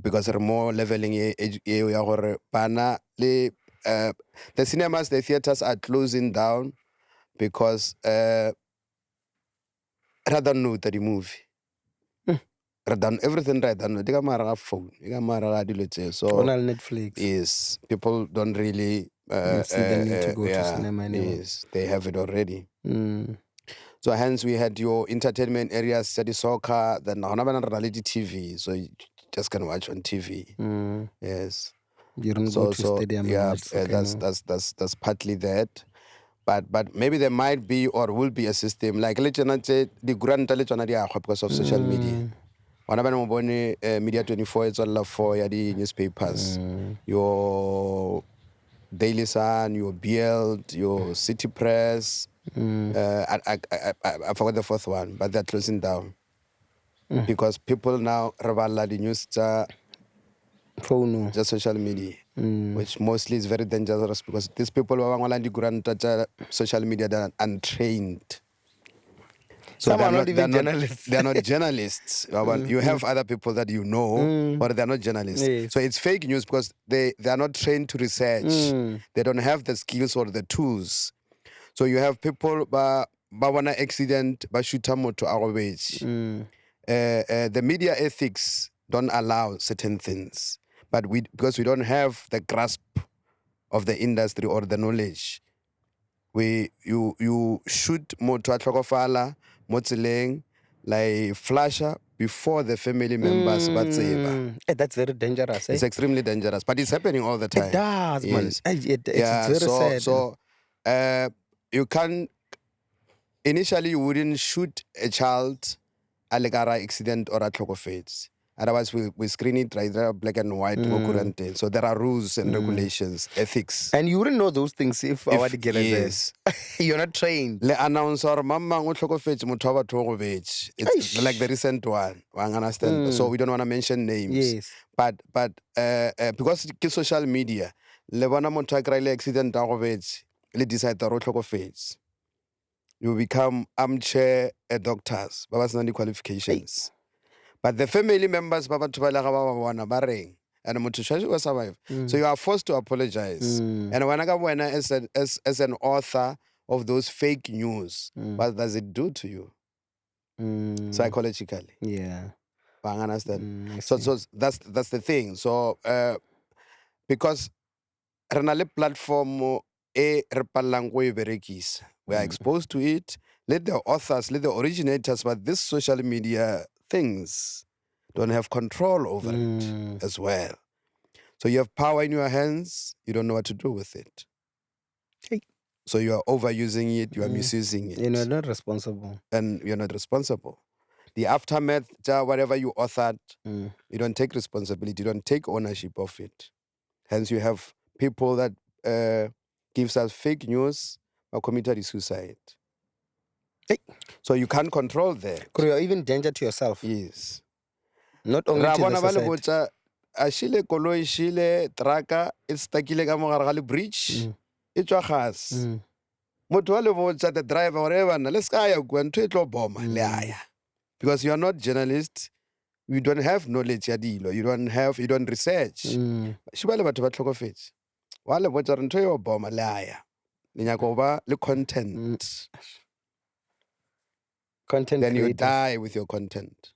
Because there are more leveling. The cinemas, the theaters are closing down because rather know the movie. Done everything right. Done. They got phone. They got so on Netflix. Yes, people don't really see the need to go to cinema anymore. Yes, they have it already. So hence we had your entertainment areas, study soccer, then reality TV. So you just can watch on TV. Yes. You don't go to stadium. Yeah, that's partly that. But maybe there might be or will be a system like the grant because of social media. Media 24 it's all for the newspapers. Your Daily Sun, your Bild, your City Press. I forgot the fourth one, but they're closing down because people now revala the news just social media, which mostly is very dangerous because these people who are the grant social media, they're untrained. So some are not even journalists. They're not journalists. You have other people that you know, but they're not journalists. Yes. So it's fake news because they are not trained to research. They don't have the skills or the tools. So you have people ba wana accident ba shoota motho a robetše. The media ethics don't allow certain things, but because we don't have the grasp of the industry or the knowledge, you shoot motho a tlhokofala mo tseleng, like flasher before the family members ba tseba. That's very dangerous. It's extremely dangerous, but it's happening all the time. It does, yes. Man. It's very sad. So you can initially you wouldn't shoot a child a legara accident or a tlhokofetse. Otherwise, we screen it right there, black and white. So there are rules and regulations, ethics. And you wouldn't know those things if our yes. You're not trained. Le announcer, mama it's like the recent one. Understand? So we don't want to mention names. Yes. But because it's social media, le bona motho a kry-ile accident a gobetse, le decide ro tlhokofetse. You become armchair doctors, ba ba sena qualifications. But the family members, and will survive. So you are forced to apologize. And when I as an author of those fake news, what does it do to you psychologically? Yeah, I understand. So that's the thing. So because renale platform we are exposed to it. Let the authors, let the originators, but this social media things don't have control over it as well. So you have power in your hands, you don't know what to do with it. Hey. So you are overusing it, you are misusing it. You're not responsible. And you're not responsible. The aftermath, whatever you authored, you don't take responsibility, you don't take ownership of it. Hence, you have people that gives us fake news or committed suicide. Hey. So you can't control that. You're even danger to yourself. Yes. Not only to the society. A shile koloi shile traka it's takile ka mogare ga le bridge e tswa gas motho wa le botsa the driver whatever na le ska ya kwa ntho e tlo boma le aya because you are not journalist, you don't have knowledge ya dilo, you don't research shiba le batho ba tlhokofetse wa le botsa re ntho e boma le aya le nyaka ba le content then you die with your content.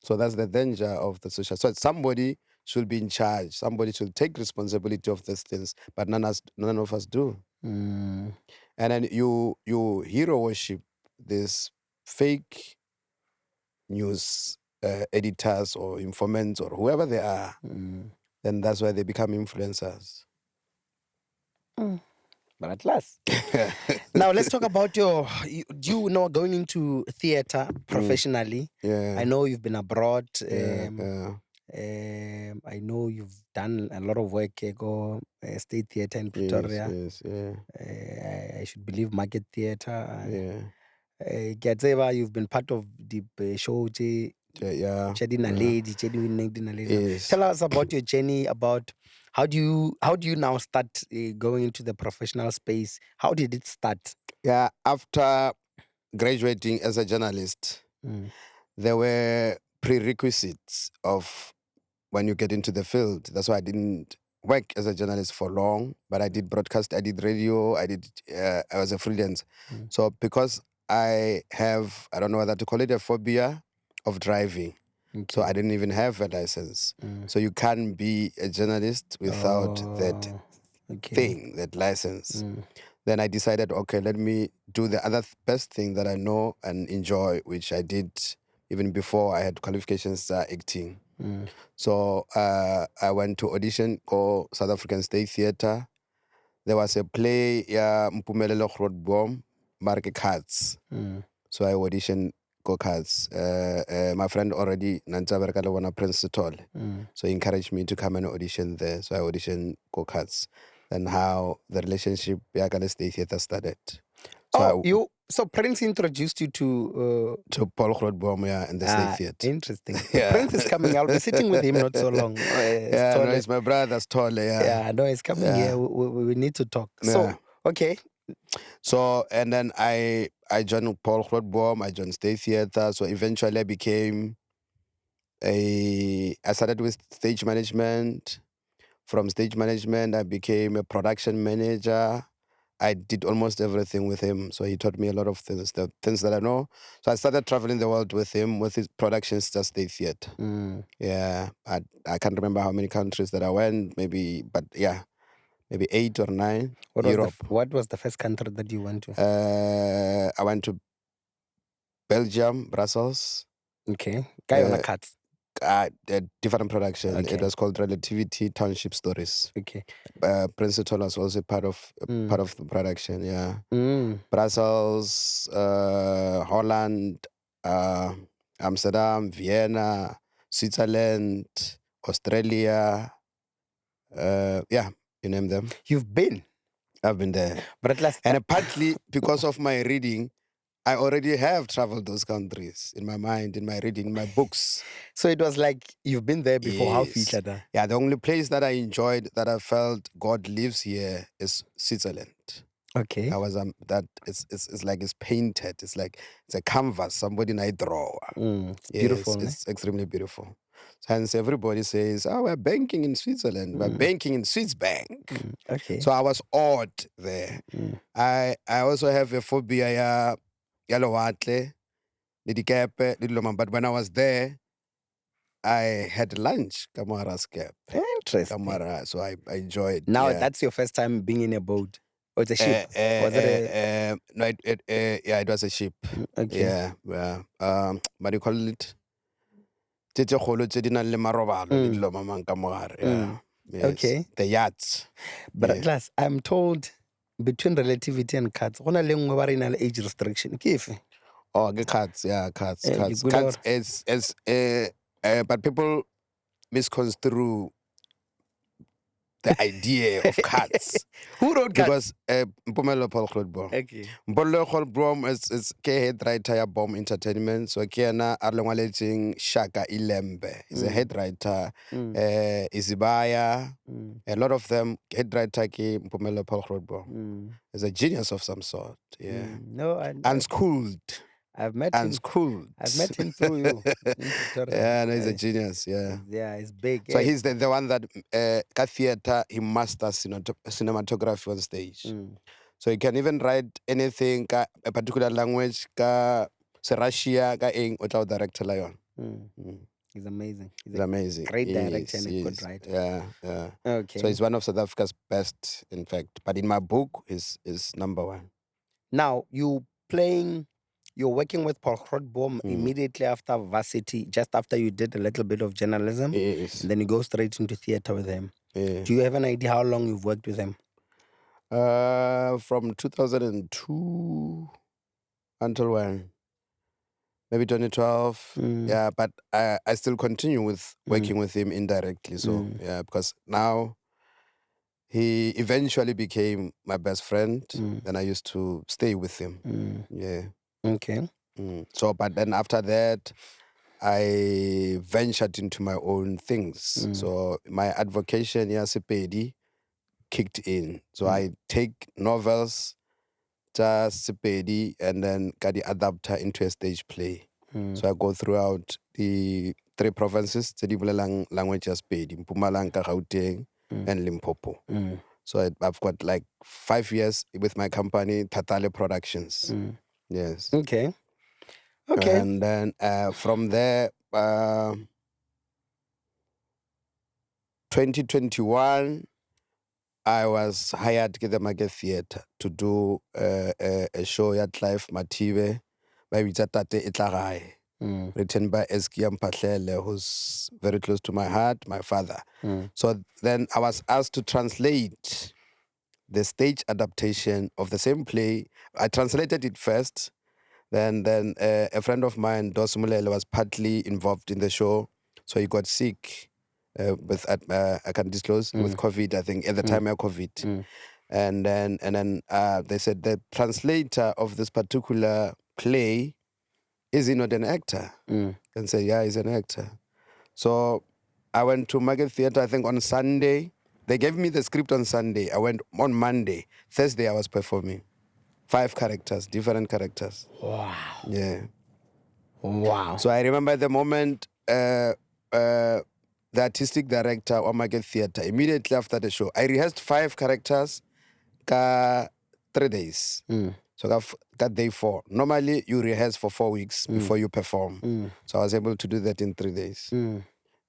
So that's the danger of the social. So somebody should be in charge. Somebody should take responsibility of these things, but none of us do. And then you hero worship these fake news editors or informants or whoever they are. Then that's why they become influencers. But at last. Now let's talk about you know, going into theater professionally. I know you've been abroad. I know you've done a lot of work. Go State Theatre in Pretoria. I should believe Market Theatre. You've been part of the show. Tell us about your journey, about how do you now start going into the professional space? How did it start? Yeah, after graduating as a journalist, there were prerequisites of when you get into the field. That's why I didn't work as a journalist for long, but I did broadcast, I did radio, I was a freelance. So because I don't know whether to call it a phobia of driving. So I didn't even have a license. So you can't be a journalist without that thing, that license. Then I decided, okay, let me do the other best thing that I know and enjoy, which I did even before I had qualifications acting. So I went to audition for South African State Theatre. There was a play, Mpumelelo Grootboom, Marke Cards. So I auditioned go cards. My friend already Nantaberka Prince Thatale. So he encouraged me to come and audition there. So I auditioned go cards. And how the relationship Yakale State Theatre started. So Prince introduced you to Paul Grootboom, in the State Theatre. Interesting. Prince is coming. I'll be sitting with him not so long. No, it's my brother's Tole. Yeah, no, he's coming here. We need to talk. So okay. So and then I joined Paul Grootboom, I joined State Theatre. So eventually I started with stage management. From stage management, I became a production manager. I did almost everything with him. So he taught me a lot of things, the things that I know. So I started traveling the world with him, with his productions at State Theatre. Yeah, I can't remember how many countries that I went, maybe 8 or 9. What was the first country that you went to? I went to Belgium, Brussels. Okay. Different production. Okay. It was called Relativity Township Stories. Okay. Prince Thatale was also part of the production. Yeah. Brussels, Holland, Amsterdam, Vienna, Switzerland, Australia. You name them. You've been. I've been there. But at last, and partly because of my reading, I already have traveled those countries in my mind, in my reading, in my books. So it was like you've been there before. Yes. How that? Yeah, the only place that I enjoyed, that I felt God lives here, is Switzerland. Okay. I was it's like it's painted. It's like it's a canvas. Somebody might draw. It's beautiful. It's extremely beautiful. Hence, everybody says, "Oh, we're banking in Switzerland. We're banking in Swiss bank." Okay. So I was awed there. I also have a phobia. But when I was there, I had lunch. Interesting. So I enjoyed. Now that's your first time being in a boat. Or it's a ship? Was it no, it was a ship. Okay. Yeah. What do you call it? Yes. Okay. The yachts. But at last, I'm told between relativity and cuts, go na le nngwe ba re na le age restriction. Ke efe? Oh, the cuts, yeah, cuts. good Cuts is but people misconstrue the idea of cuts. Who wrote cuts? Because Mpumelo Paul Claude Okay. Mpumelo Paul Brom is ke head writer ya Bomb Entertainment. So ke na arlengwaletseng Shaka Ilembe. He's a head writer. Izibaya. A lot of them head writer ke Mpumelo Paul Claude is a genius of some sort. Yeah. No, Unschooled. I've met him. Unschooled. I've met him through you. Yeah, no, he's a genius. Yeah. Yeah, he's big. So he's the one that ka theater he masters cinematography on stage. So he can even write anything ka a particular language ka Serashia ka eng o tla director la yon. He's amazing. He's amazing. Great director and a good writer. Yeah. Okay. So he's one of South Africa's best, in fact. But in my book, is number one. Now you're working with Paul Grootboom immediately after varsity, just after you did a little bit of journalism. Yes. And then you go straight into theater with him. Yeah. Do you have an idea how long you've worked with him? From 2002 until when? Maybe 2012. Yeah, but I still continue with working with him indirectly. So yeah, because now he eventually became my best friend, and I used to stay with him. Yeah. Okay. So, but then after that, I ventured into my own things. So my advocation, Sepedi, kicked in. So I take novels, just Sepedi, and then adapt her into a stage play. So I go throughout the 3 provinces, Tsedibulelang language as Sepedi, Mpumalanga, Gauteng, and Limpopo. So I've got like 5 years with my company, Thatale Productions. Yes. Okay. And then from there, 2021, I was hired to the Market Theatre to do a show at Clive Motebejane by Tate Itlagae, written by Skeem, who's very close to my heart, my father. So then I was asked to translate the stage adaptation of the same play. I translated it first. Then a friend of mine, Dos Mulele, was partly involved in the show. So he got sick with I can disclose with COVID. I think at the time of COVID, and then they said the translator of this particular play is he not an actor? And said yeah, he's an actor. So I went to Market Theatre. I think on Sunday they gave me the script on Sunday. I went on Monday. Thursday I was performing. 5 characters, different characters. Wow. Yeah. Wow. So I remember the moment the artistic director of Market Theatre, immediately after the show, I rehearsed 5 characters ka 3 days. So got day 4. Normally you rehearse for 4 weeks before you perform. So I was able to do that in 3 days.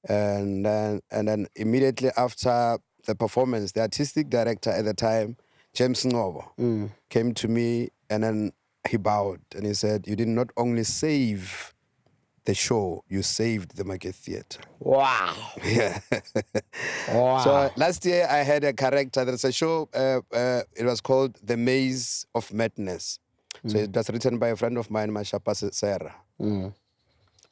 And then immediately after the performance, the artistic director at the time, James Ngobo, came to me and then he bowed and he said, you did not only save the show, you saved the Market Theatre. Wow. Yeah. Wow. So last year I had a character, there's a show, it was called The Maze of Madness. So it was written by a friend of mine, Mashapa Sarah. So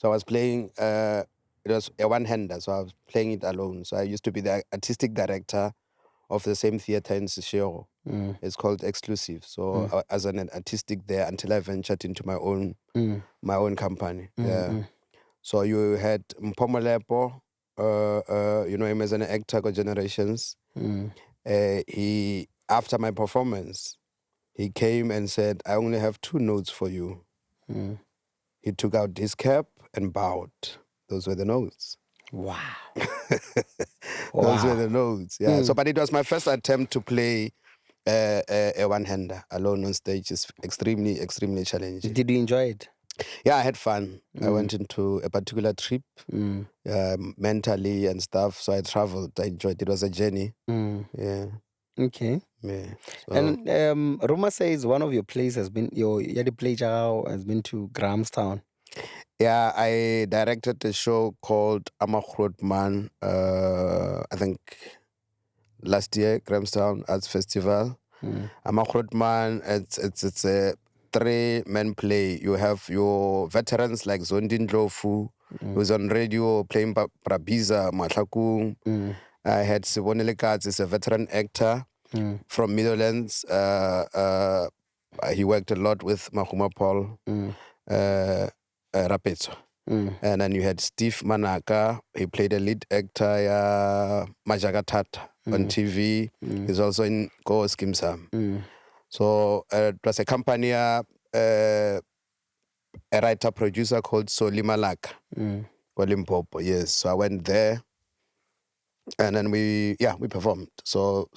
I was playing, it was a one-hander, so I was playing it alone. So I used to be the artistic director of the same theater in Seshego. It's called Exclusive. So as an artistic there until I ventured into my own company. Yeah. So you had Mpomolepo, you know him as an actor for generations. He, after my performance, he came and said, I only have 2 notes for you. He took out his cap and bowed. Those were the notes. Wow. Those were the notes. Yeah. So, but it was my first attempt to play a one-hander alone on stage. Is extremely, extremely challenging. Did you enjoy it? Yeah, I had fun. I went into a particular trip mentally and stuff. So I traveled. I enjoyed it. It was a journey. Yeah. Okay. Yeah. So. And Roma says one of your plays has been, your play has been to Grahamstown. Yeah, I directed a show called Man, I think last year, Grahamstown Arts Festival. I'm a Grootman. It's a 3-man play. You have your veterans like Zondin Dlofu, who's on radio playing Prabiza, Matlakung. I had Sibonile Katz, is a veteran actor from Middlelands. He worked a lot with Mahuma Paul, Rapetso. And then you had Steve Manaka. He played a lead actor, Majaga Tata, on TV. He's also in Go Skeem Sam. So it was a company, a writer-producer called Soli Malaka, Limpopo. Yes, so I went there, and then we performed. So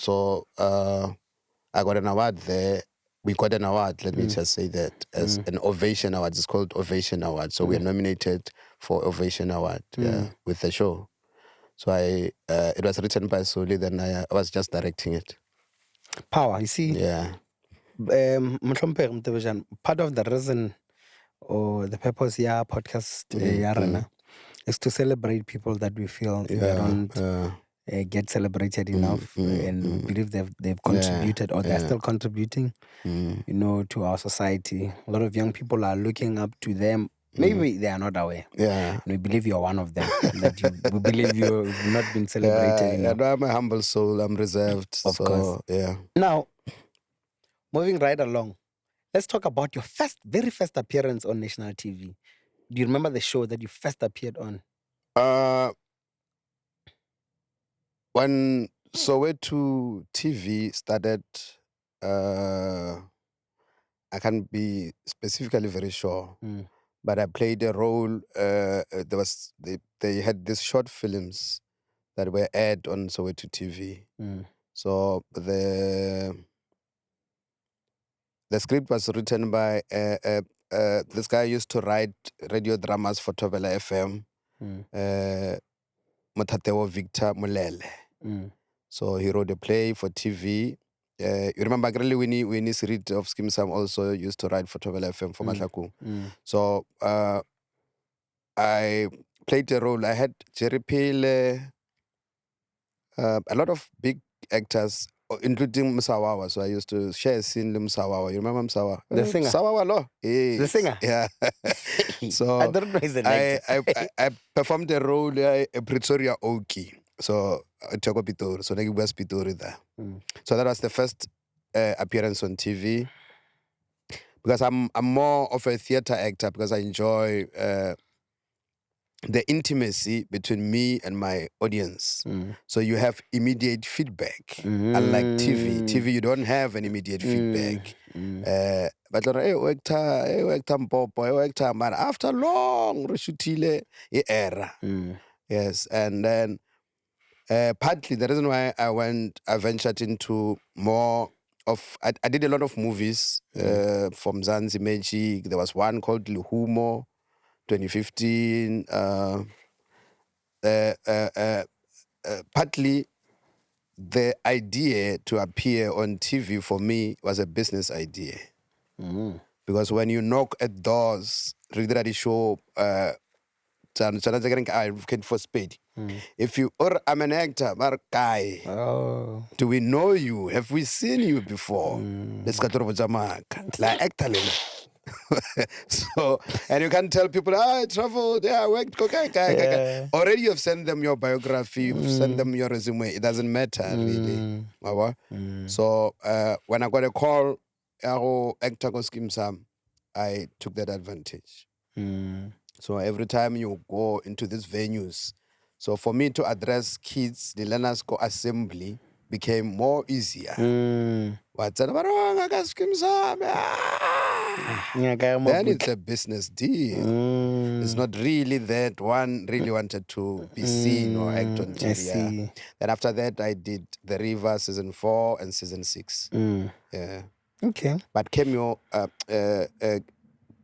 I got an award there. We got an award, let me just say that, as an Ovation Award. It's called Ovation Award. So we are nominated for Ovation Award with the show. So it was written by Soli, then I was just directing it. Power, you see? Yeah. Motebejane, part of the reason or the purpose podcast is to celebrate people that we feel they don't get celebrated enough, and we believe they've contributed or they're still contributing, to our society. A lot of young people are looking up to them. Maybe they are not aware. Yeah. And we believe you're one of them. We believe you've not been celebrated enough. I'm a humble soul. I'm reserved. Of course. Yeah. Now, moving right along, let's talk about your very first appearance on national TV. Do you remember the show that you first appeared on? When Soweto TV started, I can't be specifically very sure, but I played a role. They had these short films that were aired on Soweto TV. So the script was written by this guy used to write radio dramas for Thobela FM. Victor Mulele. So he wrote a play for TV. You remember really Winnie Sirit of Skeem Sam also used to write for Thobela FM for Matlakung. So I played a role. I had Jerry Pele, a lot of big actors, including Msawawa. So I used to share a scene with Msawawa. You remember Msawawa? The singer? Msawawa, lo? Yes. The singer? Yeah. So I don't know his name. I performed a role a Pretoria Oki. So Toko Pitori. So I was Pitori there. So that was the first appearance on TV. Because I'm more of a theater actor, because I enjoy the intimacy between me and my audience. So you have immediate feedback. Unlike TV, you don't have an immediate feedback. But after long reshutile era. Yes, and then partly the reason why I ventured into more of, I did a lot of movies from Zanzi Magic. There was one called Luhumo, 2015. Partly the idea to appear on TV for me was a business idea. Because when you knock at doors, regularly show I for Sepedi. If you or I'm an actor, but guy, do we know you? Have we seen you before? Let's go to Jamaica. Like actor. So, and you can tell people, I traveled, I worked, okay. Already you've sent them your biography, you've sent them your resume. It doesn't matter, really. So, when I got a call, actor go Skeem Sam, I took that advantage. So every time you go into these venues, so for me to address kids, the learners go assembly became more easier. What's that? Then it's a business deal. It's not really that one really wanted to be seen or act on TV. Then after that, I did The River season 4 and season 6. Yeah. Okay. But cameo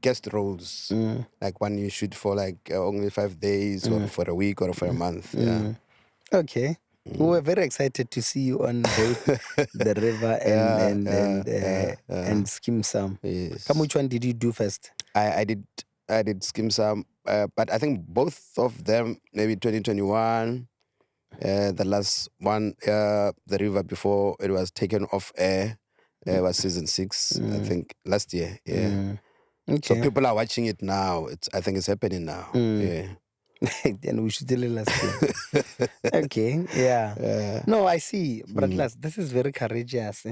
guest roles, like one you shoot for like only 5 days or for a week or for a month. Yeah. Okay. We were very excited to see you on both The River and Skeem Sam. Yes. Which one did you do first? I did Skeem Sam, but I think both of them maybe 2021. The last one, The River, before it was taken off air. It was season 6, I think, last year. Yeah. Okay. So people are watching it now. I think it's happening now. Yeah. Then we should tell it last year. Okay, yeah. No, I see. But this is very courageous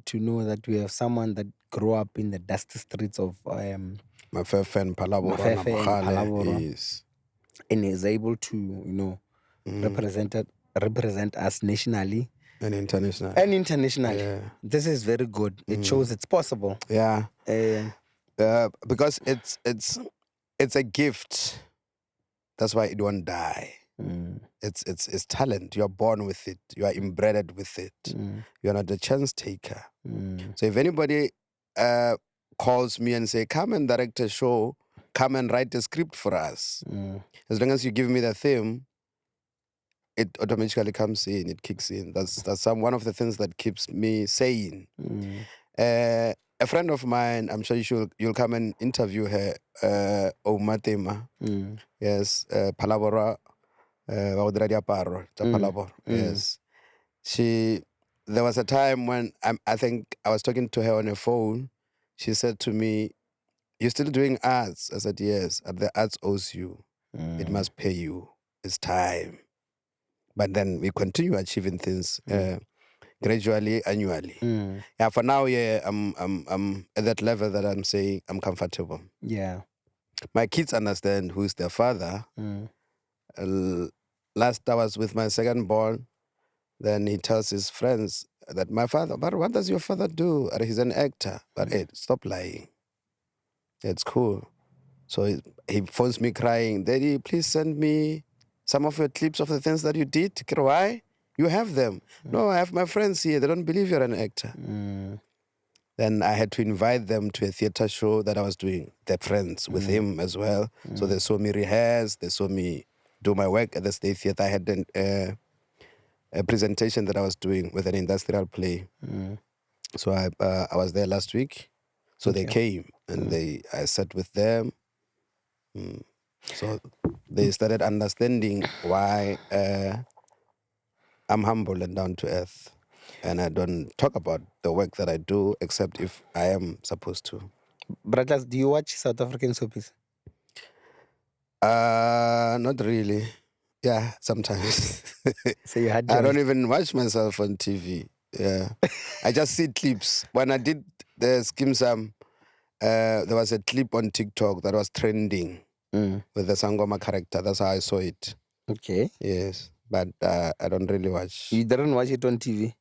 to know that we have someone that grew up in the dusty streets of Mafefe and Mafefe and Palabora, yes. and is able to, represent us nationally And international. and internationally. Yeah. This is very good. It shows it's possible. Yeah. Because it's a gift. That's why it won't die. It's talent. You are born with it. You are embedded with it. You are not a chance taker. So if anybody calls me and say, come and direct a show, come and write a script for us, as long as you give me the theme, it automatically comes in, it kicks in. That's one of the things that keeps me sane. A friend of mine, I'm sure you'll come and interview her, Matema. Yes, Palabora, Palabora. Yes. There was a time when I think I was talking to her on the phone. She said to me, "You're still doing arts?" I said, "Yes. The arts owes you. It must pay you. It's time." But then we continue achieving things gradually, annually. Yeah, for now, yeah, I'm at that level that I'm saying I'm comfortable. Yeah. My kids understand who's their father. Last I was with my second born, then he tells his friends that my father, but what does your father do? He's an actor. But hey, stop lying. It's cool. So he phones me crying, "Daddy, please send me some of your clips of the things that you did." Why? You have them. No, I have my friends here. They don't believe you're an actor. Then I had to invite them to a theater show that I was doing, their friends, with him as well. So they saw me rehearse. They saw me do my work at the State Theater. I had a presentation that I was doing with an industrial play. So I was there last week. So they came and I sat with them. So they started understanding why I'm humble and down to earth. And I don't talk about the work that I do except if I am supposed to. Brothers, do you watch South African soapies? Not really. Yeah, sometimes. So you had I don't even watch myself on TV. Yeah. I just see clips. When I did the Skeem, there was a clip on TikTok that was trending with the Sangoma character. That's how I saw it. Okay. Yes. But I don't really watch. You didn't watch it on TV?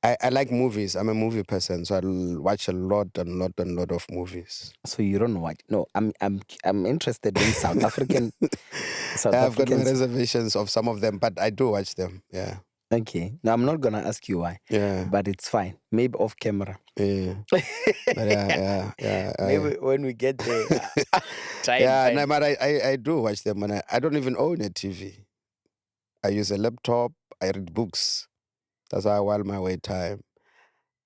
I like movies. I'm a movie person, so I'll watch a lot of movies. So you don't watch? No, I'm interested in South African. I've got my reservations of some of them, but I do watch them. Yeah. Okay. Now I'm not gonna ask you why. Yeah. But it's fine. Maybe off camera. Yeah. But yeah. Maybe when we get there. But I do watch them, and I don't even own a TV. I use a laptop. I read books. That's how I while my way time.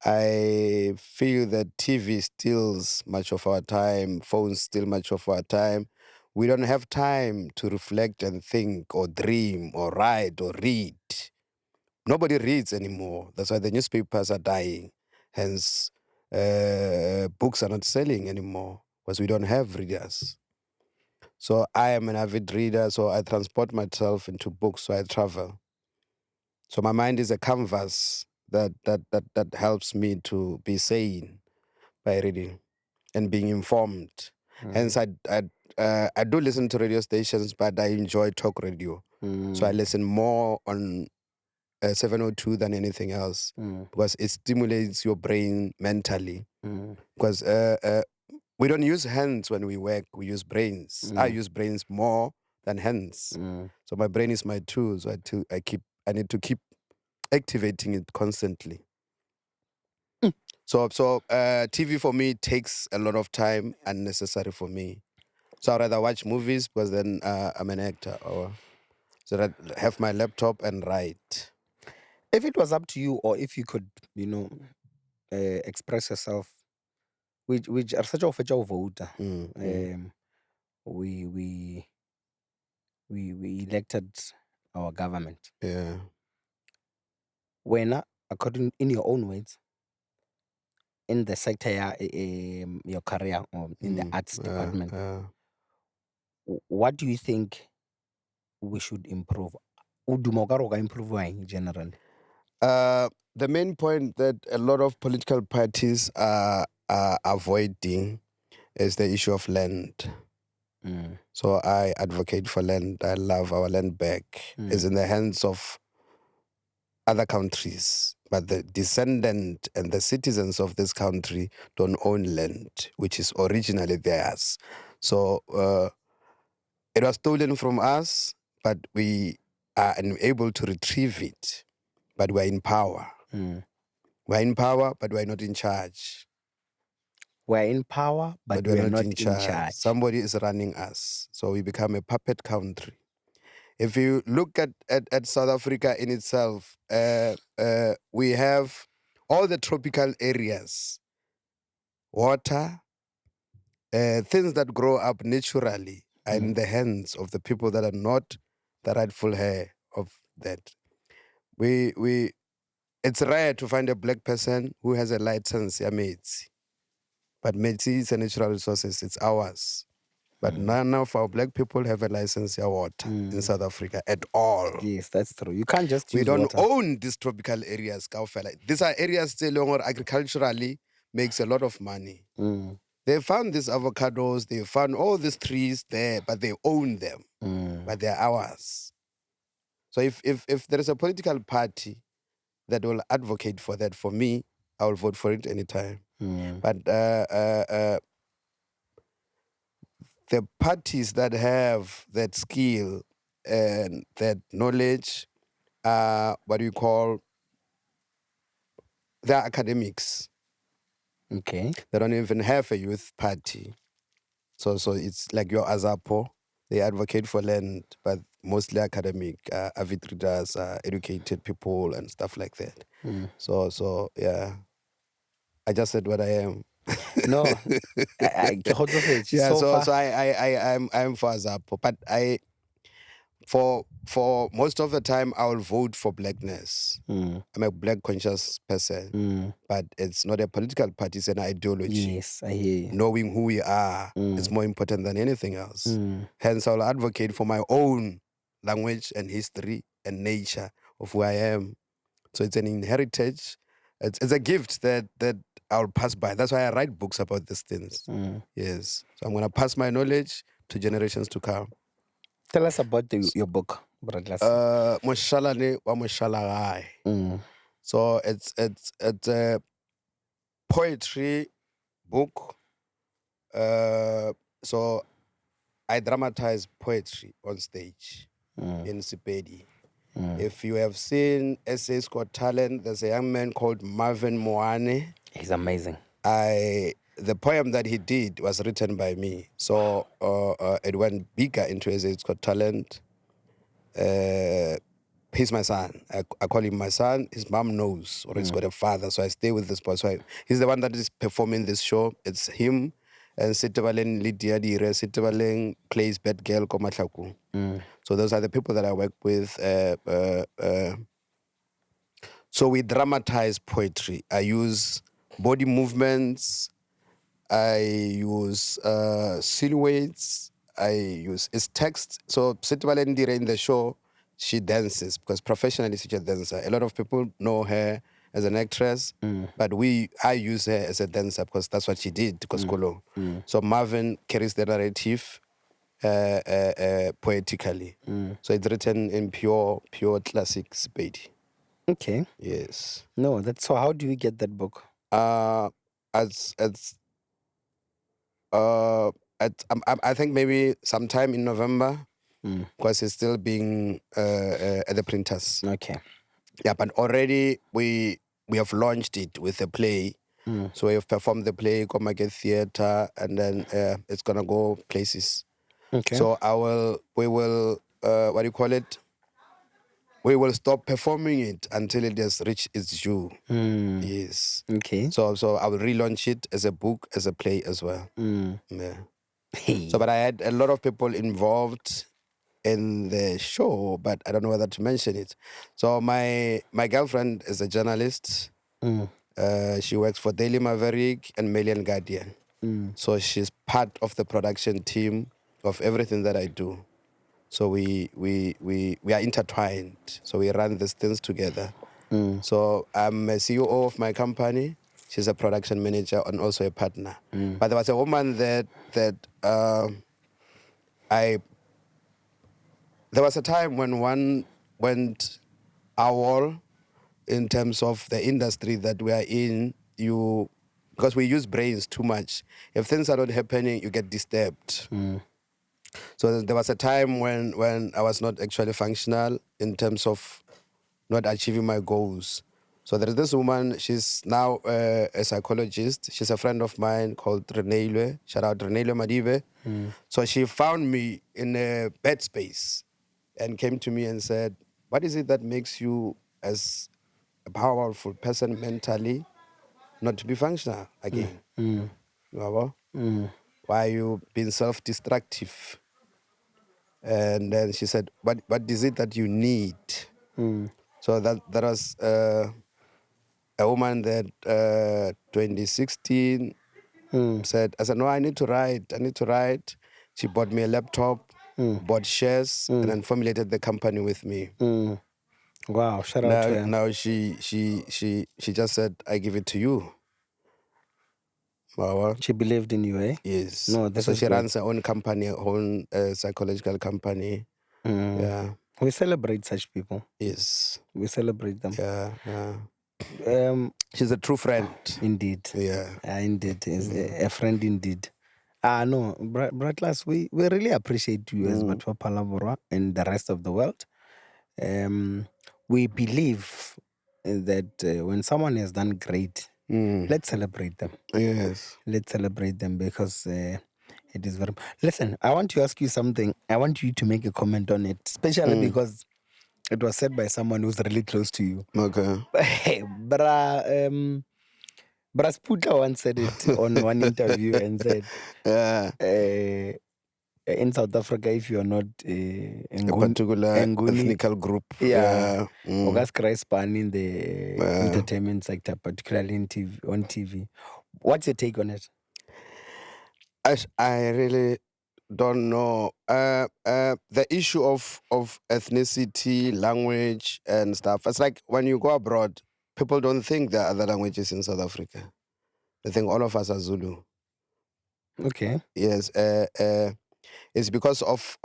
I feel that TV steals much of our time. Phones steal much of our time. We don't have time to reflect and think or dream or write or read. Nobody reads anymore. That's why the newspapers are dying. Hence, books are not selling anymore because we don't have readers. So I am an avid reader, so I transport myself into books, so I travel. So my mind is a canvas that helps me to be sane by reading and being informed. Hence, I do listen to radio stations, but I enjoy talk radio. So I listen more on 702 than anything else because it stimulates your brain mentally. Because we don't use hands when we work, we use brains. I use brains more than hands. So my brain is my tool, so I need to keep activating it constantly. So TV for me takes a lot of time, unnecessary for me. So I'd rather watch movies because then I'm an actor, or so that I have my laptop and write. If it was up to you, or if you could, express yourself, which are such a voter, we elected our government. Yeah. When, according in your own words, in the sector, your career, or in the arts department, what do you think we should improve? Udumo ka re o ka improve in general. The main point that a lot of political parties are avoiding is the issue of land. So I advocate for land. I love our land back. It's in the hands of other countries, but the descendant and the citizens of this country don't own land, which is originally theirs. So it was stolen from us, but we are unable to retrieve it. But we're in power. We're in power, but we're not in charge. We're in power, but we're not in charge. Somebody is running us. So we become a puppet country. If you look at South Africa in itself, we have all the tropical areas, water, things that grow up naturally are in the hands of the people that are not the rightful heir of that. It's rare to find a black person who has a license, yeah, Metsi. But Metsi is a natural resources, it's ours. But none of our black people have a license, yeah, water in South Africa at all. Yes, that's true. You can't just We use don't water. own these tropical areas, Kaufela. These are areas still or agriculturally makes a lot of money. They found these avocados, they found all these trees there, but they own them. But they're ours. So if there is a political party that will advocate for that, for me, I will vote for it anytime. But the parties that have that skill and that knowledge are what we call, they're academics. Okay. They don't even have a youth party. So it's like your Azapo. They advocate for land, but mostly academic, avid readers, educated people and stuff like that. So yeah, I just said what I am. No, Yeah, so so I'm for Azapo, but for most of the time I will vote for blackness. I'm a black conscious person, but it's not a political party; it's an ideology. Yes, I hear you. Knowing who we are is more important than anything else. Hence, I'll advocate for my own language and history and nature of who I am. So it's an inheritance. It's a gift that I'll pass by. That's why I write books about these things. Yes. So I'm going to pass my knowledge to generations to come. Tell us about your book, Braglas. Moshalane wa Moshalagai. So it's a poetry book. So I dramatize poetry on stage in Sepedi. If you have seen Essays Got Talent, there's a young man called Mafefe. He's amazing. The poem that he did was written by me. So it went bigger into Essays Got Talent. He's my son. I call him my son. His mom knows, or he's got a father, so I stay with this boy. So he's the one that is performing this show. It's him and Sitebaleng Lydia Dire, Sitebaleng plays Bad Girl Komatlaku. So those are the people that I work with. So we dramatize poetry. I use body movements. I use silhouettes. It's text. So Sitebaleng Dire in the show, she dances because professionally she's a dancer. A lot of people know her as an actress, but I use her as a dancer because that's what she did, Koskolo. So Marvin carries the narrative poetically. So it's written in pure classic Sepedi. Okay. Yes. No, that's so. How do we get that book? I think maybe sometime in November, because it's still being at the printers. Okay. Yeah, but already we have launched it with a play. So we have performed the play, Komake Theater, and then it's gonna go places. Okay. So we will what do you call it? We will stop performing it until it has reached its due. Yes. Okay. So I will relaunch it as a book, as a play as well. Yeah. Hey. So, but I had a lot of people involved in the show, but I don't know whether to mention it. So my girlfriend is a journalist. She works for Daily Maverick and Mail Guardian. So she's part of the production team of everything that I do. So we are intertwined. So we run these things together. So I'm a CEO of my company. She's a production manager and also a partner. But there was a woman that there was a time when one went AWOL in terms of the industry that we are in. Because we use brains too much. If things are not happening, you get disturbed. So there was a time when I was not actually functional in terms of not achieving my goals. So there is this woman, she's now a psychologist. She's a friend of mine called Renele. Shout out Renele Madibe. So she found me in a bad space and came to me and said, what is it that makes you as a powerful person mentally not to be functional again? You know, why are you being self-destructive? And then she said, what is it that you need? So that was a woman that 2016 said, I said, no, I need to write. She bought me a laptop, bought shares, and then formulated the company with me. Wow, shout out to her. Now she just said, I give it to you. Wow. She believed in you, eh? Yes. No, this so is she good. runs her own company, her own psychological company. Yeah. We celebrate such people. Yes. We celebrate them. Yeah. She's a true friend. Indeed. Yeah. Indeed. Is a friend indeed. No, Klaas, we really appreciate you as Batwa Palavora and the rest of the world. We believe that when someone has done great, let's celebrate them. Yes. Let's celebrate them because it is very... Listen, I want to ask you something. I want you to make a comment on it, especially because it was said by someone who's really close to you. Okay. Bra Sputla once said it on one interview and said, in South Africa, if you're not a particular ethnical group, August Kreispan in the entertainment sector, particularly on TV. What's your take on it? I really don't know. The issue of ethnicity, language, and stuff. It's like when you go abroad, people don't think there are other languages in South Africa. They think all of us are Zulu. Okay. Yes. It's because of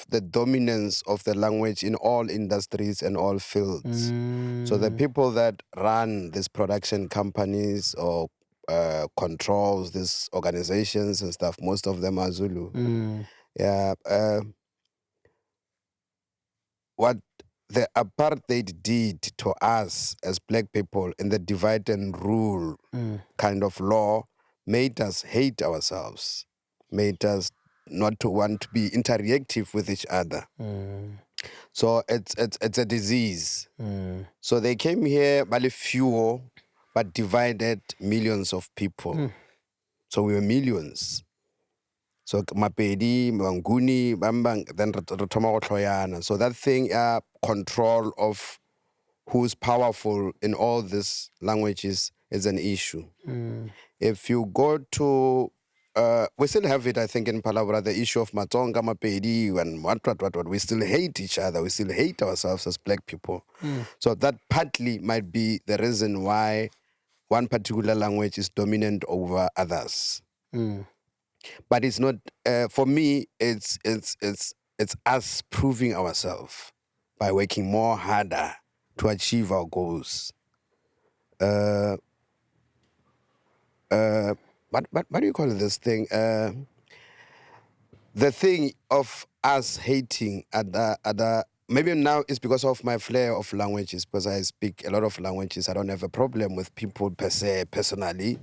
the dominance of the language in all industries and all fields. So the people that run these production companies or controls these organizations and stuff, most of them are Zulu. Yeah. What the apartheid did to us as black people in the divide and rule kind of law made us hate ourselves, made us not to want to be interactive with each other. So it's a disease. So they came here, bali few, but divided millions of people. So we were millions. So Mapedi, Manguni, Bambang, then Rotoma. So that thing, control of who's powerful in all these languages is an issue. If you go to, we still have it, I think, in Palabra, the issue of Matonga, Mapedi, and what. We still hate each other. We still hate ourselves as black people. So that partly might be the reason why one particular language is dominant over others. But it's not, for me, it's us proving ourselves by working more harder to achieve our goals. What do you call this thing? The thing of us hating other, maybe now it's because of my flair of languages, because I speak a lot of languages. I don't have a problem with people per se, personally.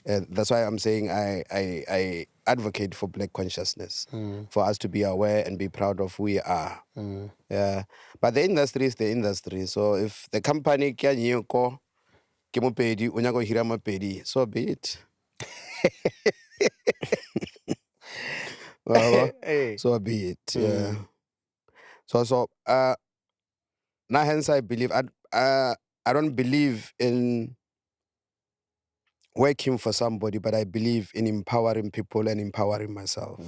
That's why I'm saying I advocate for black consciousness, for us to be aware and be proud of who we are. Yeah. But the industry is the industry. So if the company can yoko, ke Mopedi, o nyaka go hira Mopedi, so be it. So be it. Yeah. So now hence I believe I don't believe in working for somebody, but I believe in empowering people and empowering myself.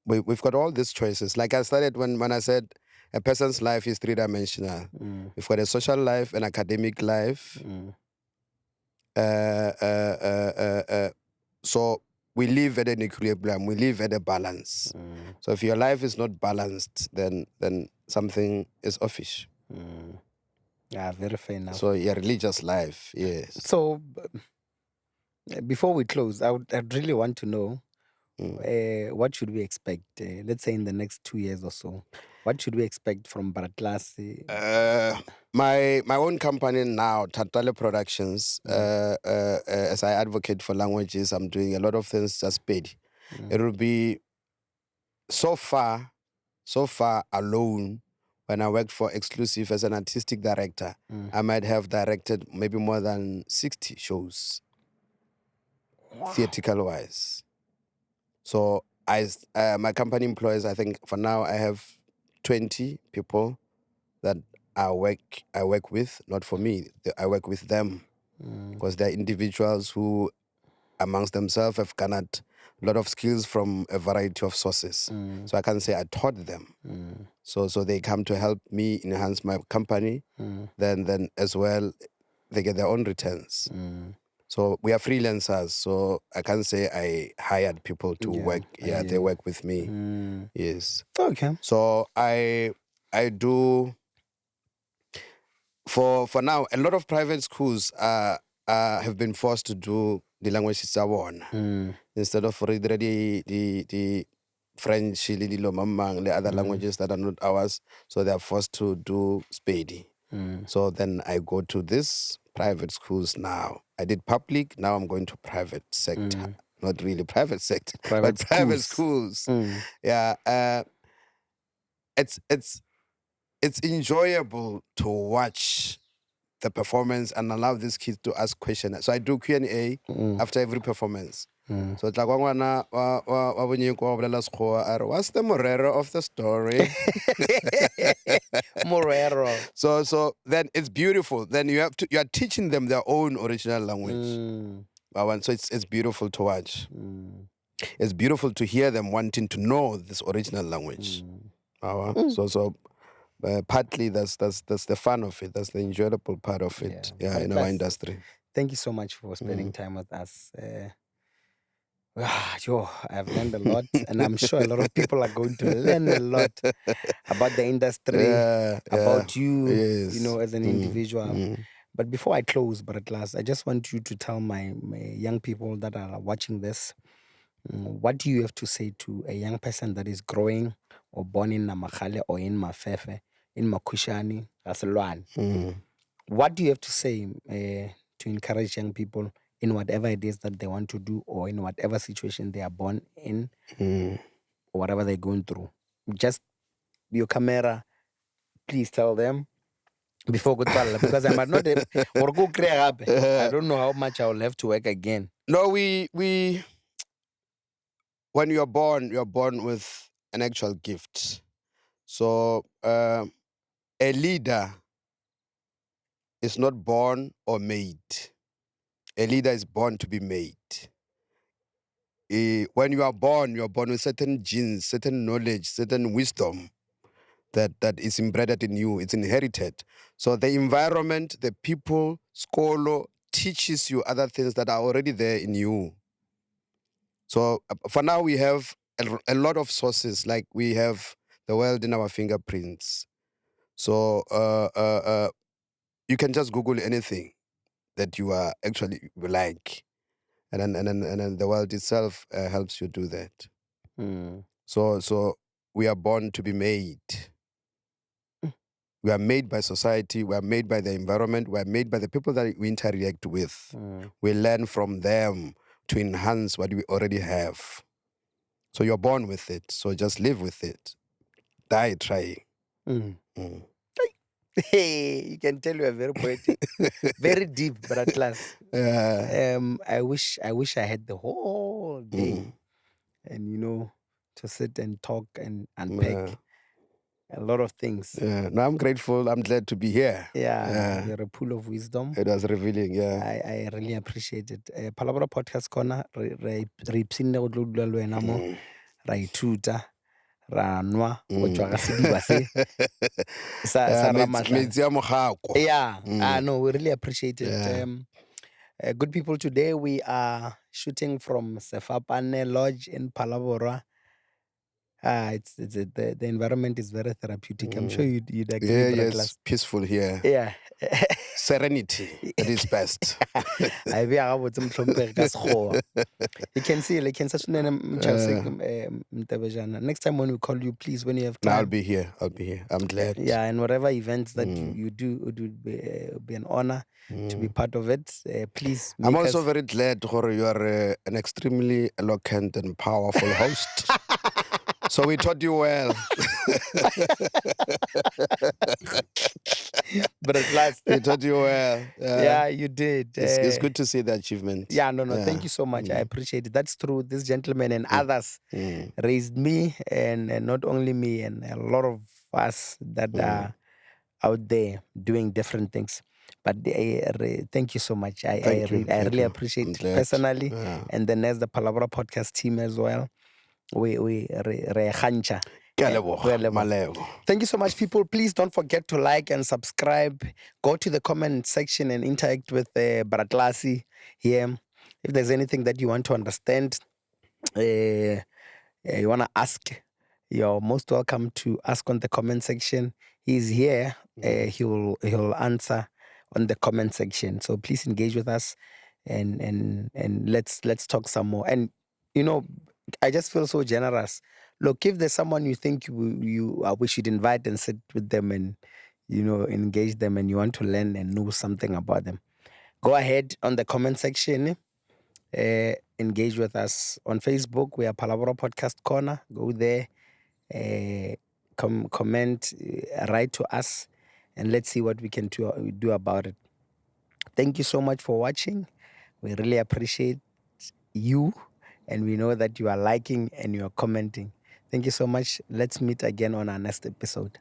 We've got all these choices. Like I started when I said a person's life is three-dimensional. We've got a social life, an academic life. So we live at an equilibrium. We live at a balance. So if your life is not balanced, then something is offish. Yeah, very fair enough. So your religious life, yes. So before we close, I'd really want to know what should we expect? Let's say in the next 2 years or so, what should we expect from Klaas? My own company now, Thatale Productions. As I advocate for languages, I'm doing a lot of things. Sepedi. It will be so far alone. When I worked for Exclusive as an artistic director, I might have directed maybe more than 60 shows, theatrical wise. So my company employs, I think for now I have 20 people that I work with, not for me. I work with them because they're individuals who, amongst themselves, have garnered a lot of skills from a variety of sources. So I can say I taught them. So they come to help me enhance my company. Then as well, they get their own returns. So we are freelancers. So I can't say I hired people to work. Yeah, they work with me. Yes. Okay. So I do. For now, a lot of private schools have been forced to do the language one instead of read the French, the other languages that are not ours. So they are forced to do Sepedi. So then I go to this private schools now. I did public, now I'm going to private sector. Not really private sector, but private schools. Yeah, it's enjoyable to watch the performance and allow these kids to ask questions. So I do Q&A after every performance. So it's like what's the morero of the story? Morero. So then it's beautiful. Then you are teaching them their own original language. So it's beautiful to watch. It's beautiful to hear them wanting to know this original language. So partly that's the fun of it. That's the enjoyable part of it. Yeah, in our industry. Thank you so much for spending time with us. I've learned a lot, and I'm sure a lot of people are going to learn a lot about the industry, about you, as an individual. But before I close, Klaas, I just want you to tell my young people that are watching this, what do you have to say to a young person that is growing or born in Namakhale or in Mafefe, in Makushani, Aselwan? What do you have to say to encourage young people in whatever it is that they want to do or in whatever situation they are born in or whatever they're going through? Just your camera, please tell them before go to because I might not have, or go I don't know how much I will have to work again. No, we when you're born with an actual gift. So a leader is not born or made. A leader is born to be made. When you are born with certain genes, certain knowledge, certain wisdom that is embedded in you. It's inherited. So the environment, the people, scholar teaches you other things that are already there in you. So for now, we have a lot of sources. Like we have the world in our fingerprints. So you can just Google anything that you are actually like, and then the world itself helps you do that. So we are born to be made. We are made by society. We are made by the environment. We are made by the people that we interact with. We learn from them to enhance what we already have. So you're born with it. So just live with it. Die trying. Hey, you can tell you are very poetic, very deep, Klaas. I wish I had the whole day, and to sit and talk and unpack. a lot of things. No, I'm grateful. I'm glad to be here. Yeah, you're a pool of wisdom. It was revealing, I really appreciate it. Palabra Podcast Corner, re ipsinde go tlo dula le wena mo, ra ithuta, ra nwa, go tswa ka sediba se sa Ramatla. Metsi a mogako. Yeah, no, we really appreciate it. Good people, today we are shooting from Sefapane Lodge in Palabora. The environment is very therapeutic. I'm sure you'd agree. Yeah, yes, peaceful here. Yeah. Serenity at its best. You can see, like, in such next time when we call you, please, when you have time. No, I'll be here. I'm glad. Yeah, and whatever events that you do, it would be an honor to be part of it. Please. I'm also very glad, Jorge, you are an extremely eloquent and powerful host. So we taught you well. But at last, we taught you well. Yeah, you did. It's good to see the achievement. Yeah, no. Thank you so much. I appreciate it. That's true. This gentleman and others raised me, and not only me, and a lot of us that are out there doing different things. But thank you so much. I really appreciate it personally, and then as the Palabra Podcast team as well. We kgantsha. Thank you so much, people. Please don't forget to like and subscribe. Go to the comment section and interact with Baratlasi here. If there's anything that you want to understand, you want to ask, you're most welcome to ask on the comment section. He's here. He'll answer on the comment section. So please engage with us and let's talk some more. And I just feel so generous. Look, if there's someone you think we should invite and sit with them and engage them, and you want to learn and know something about them, go ahead on the comment section. Engage with us on Facebook. We are Palabra Podcast Corner. Go there, comment, write to us, and let's see what we can do about it. Thank you so much for watching. We really appreciate you. And we know that you are liking and you are commenting. Thank you so much. Let's meet again on our next episode.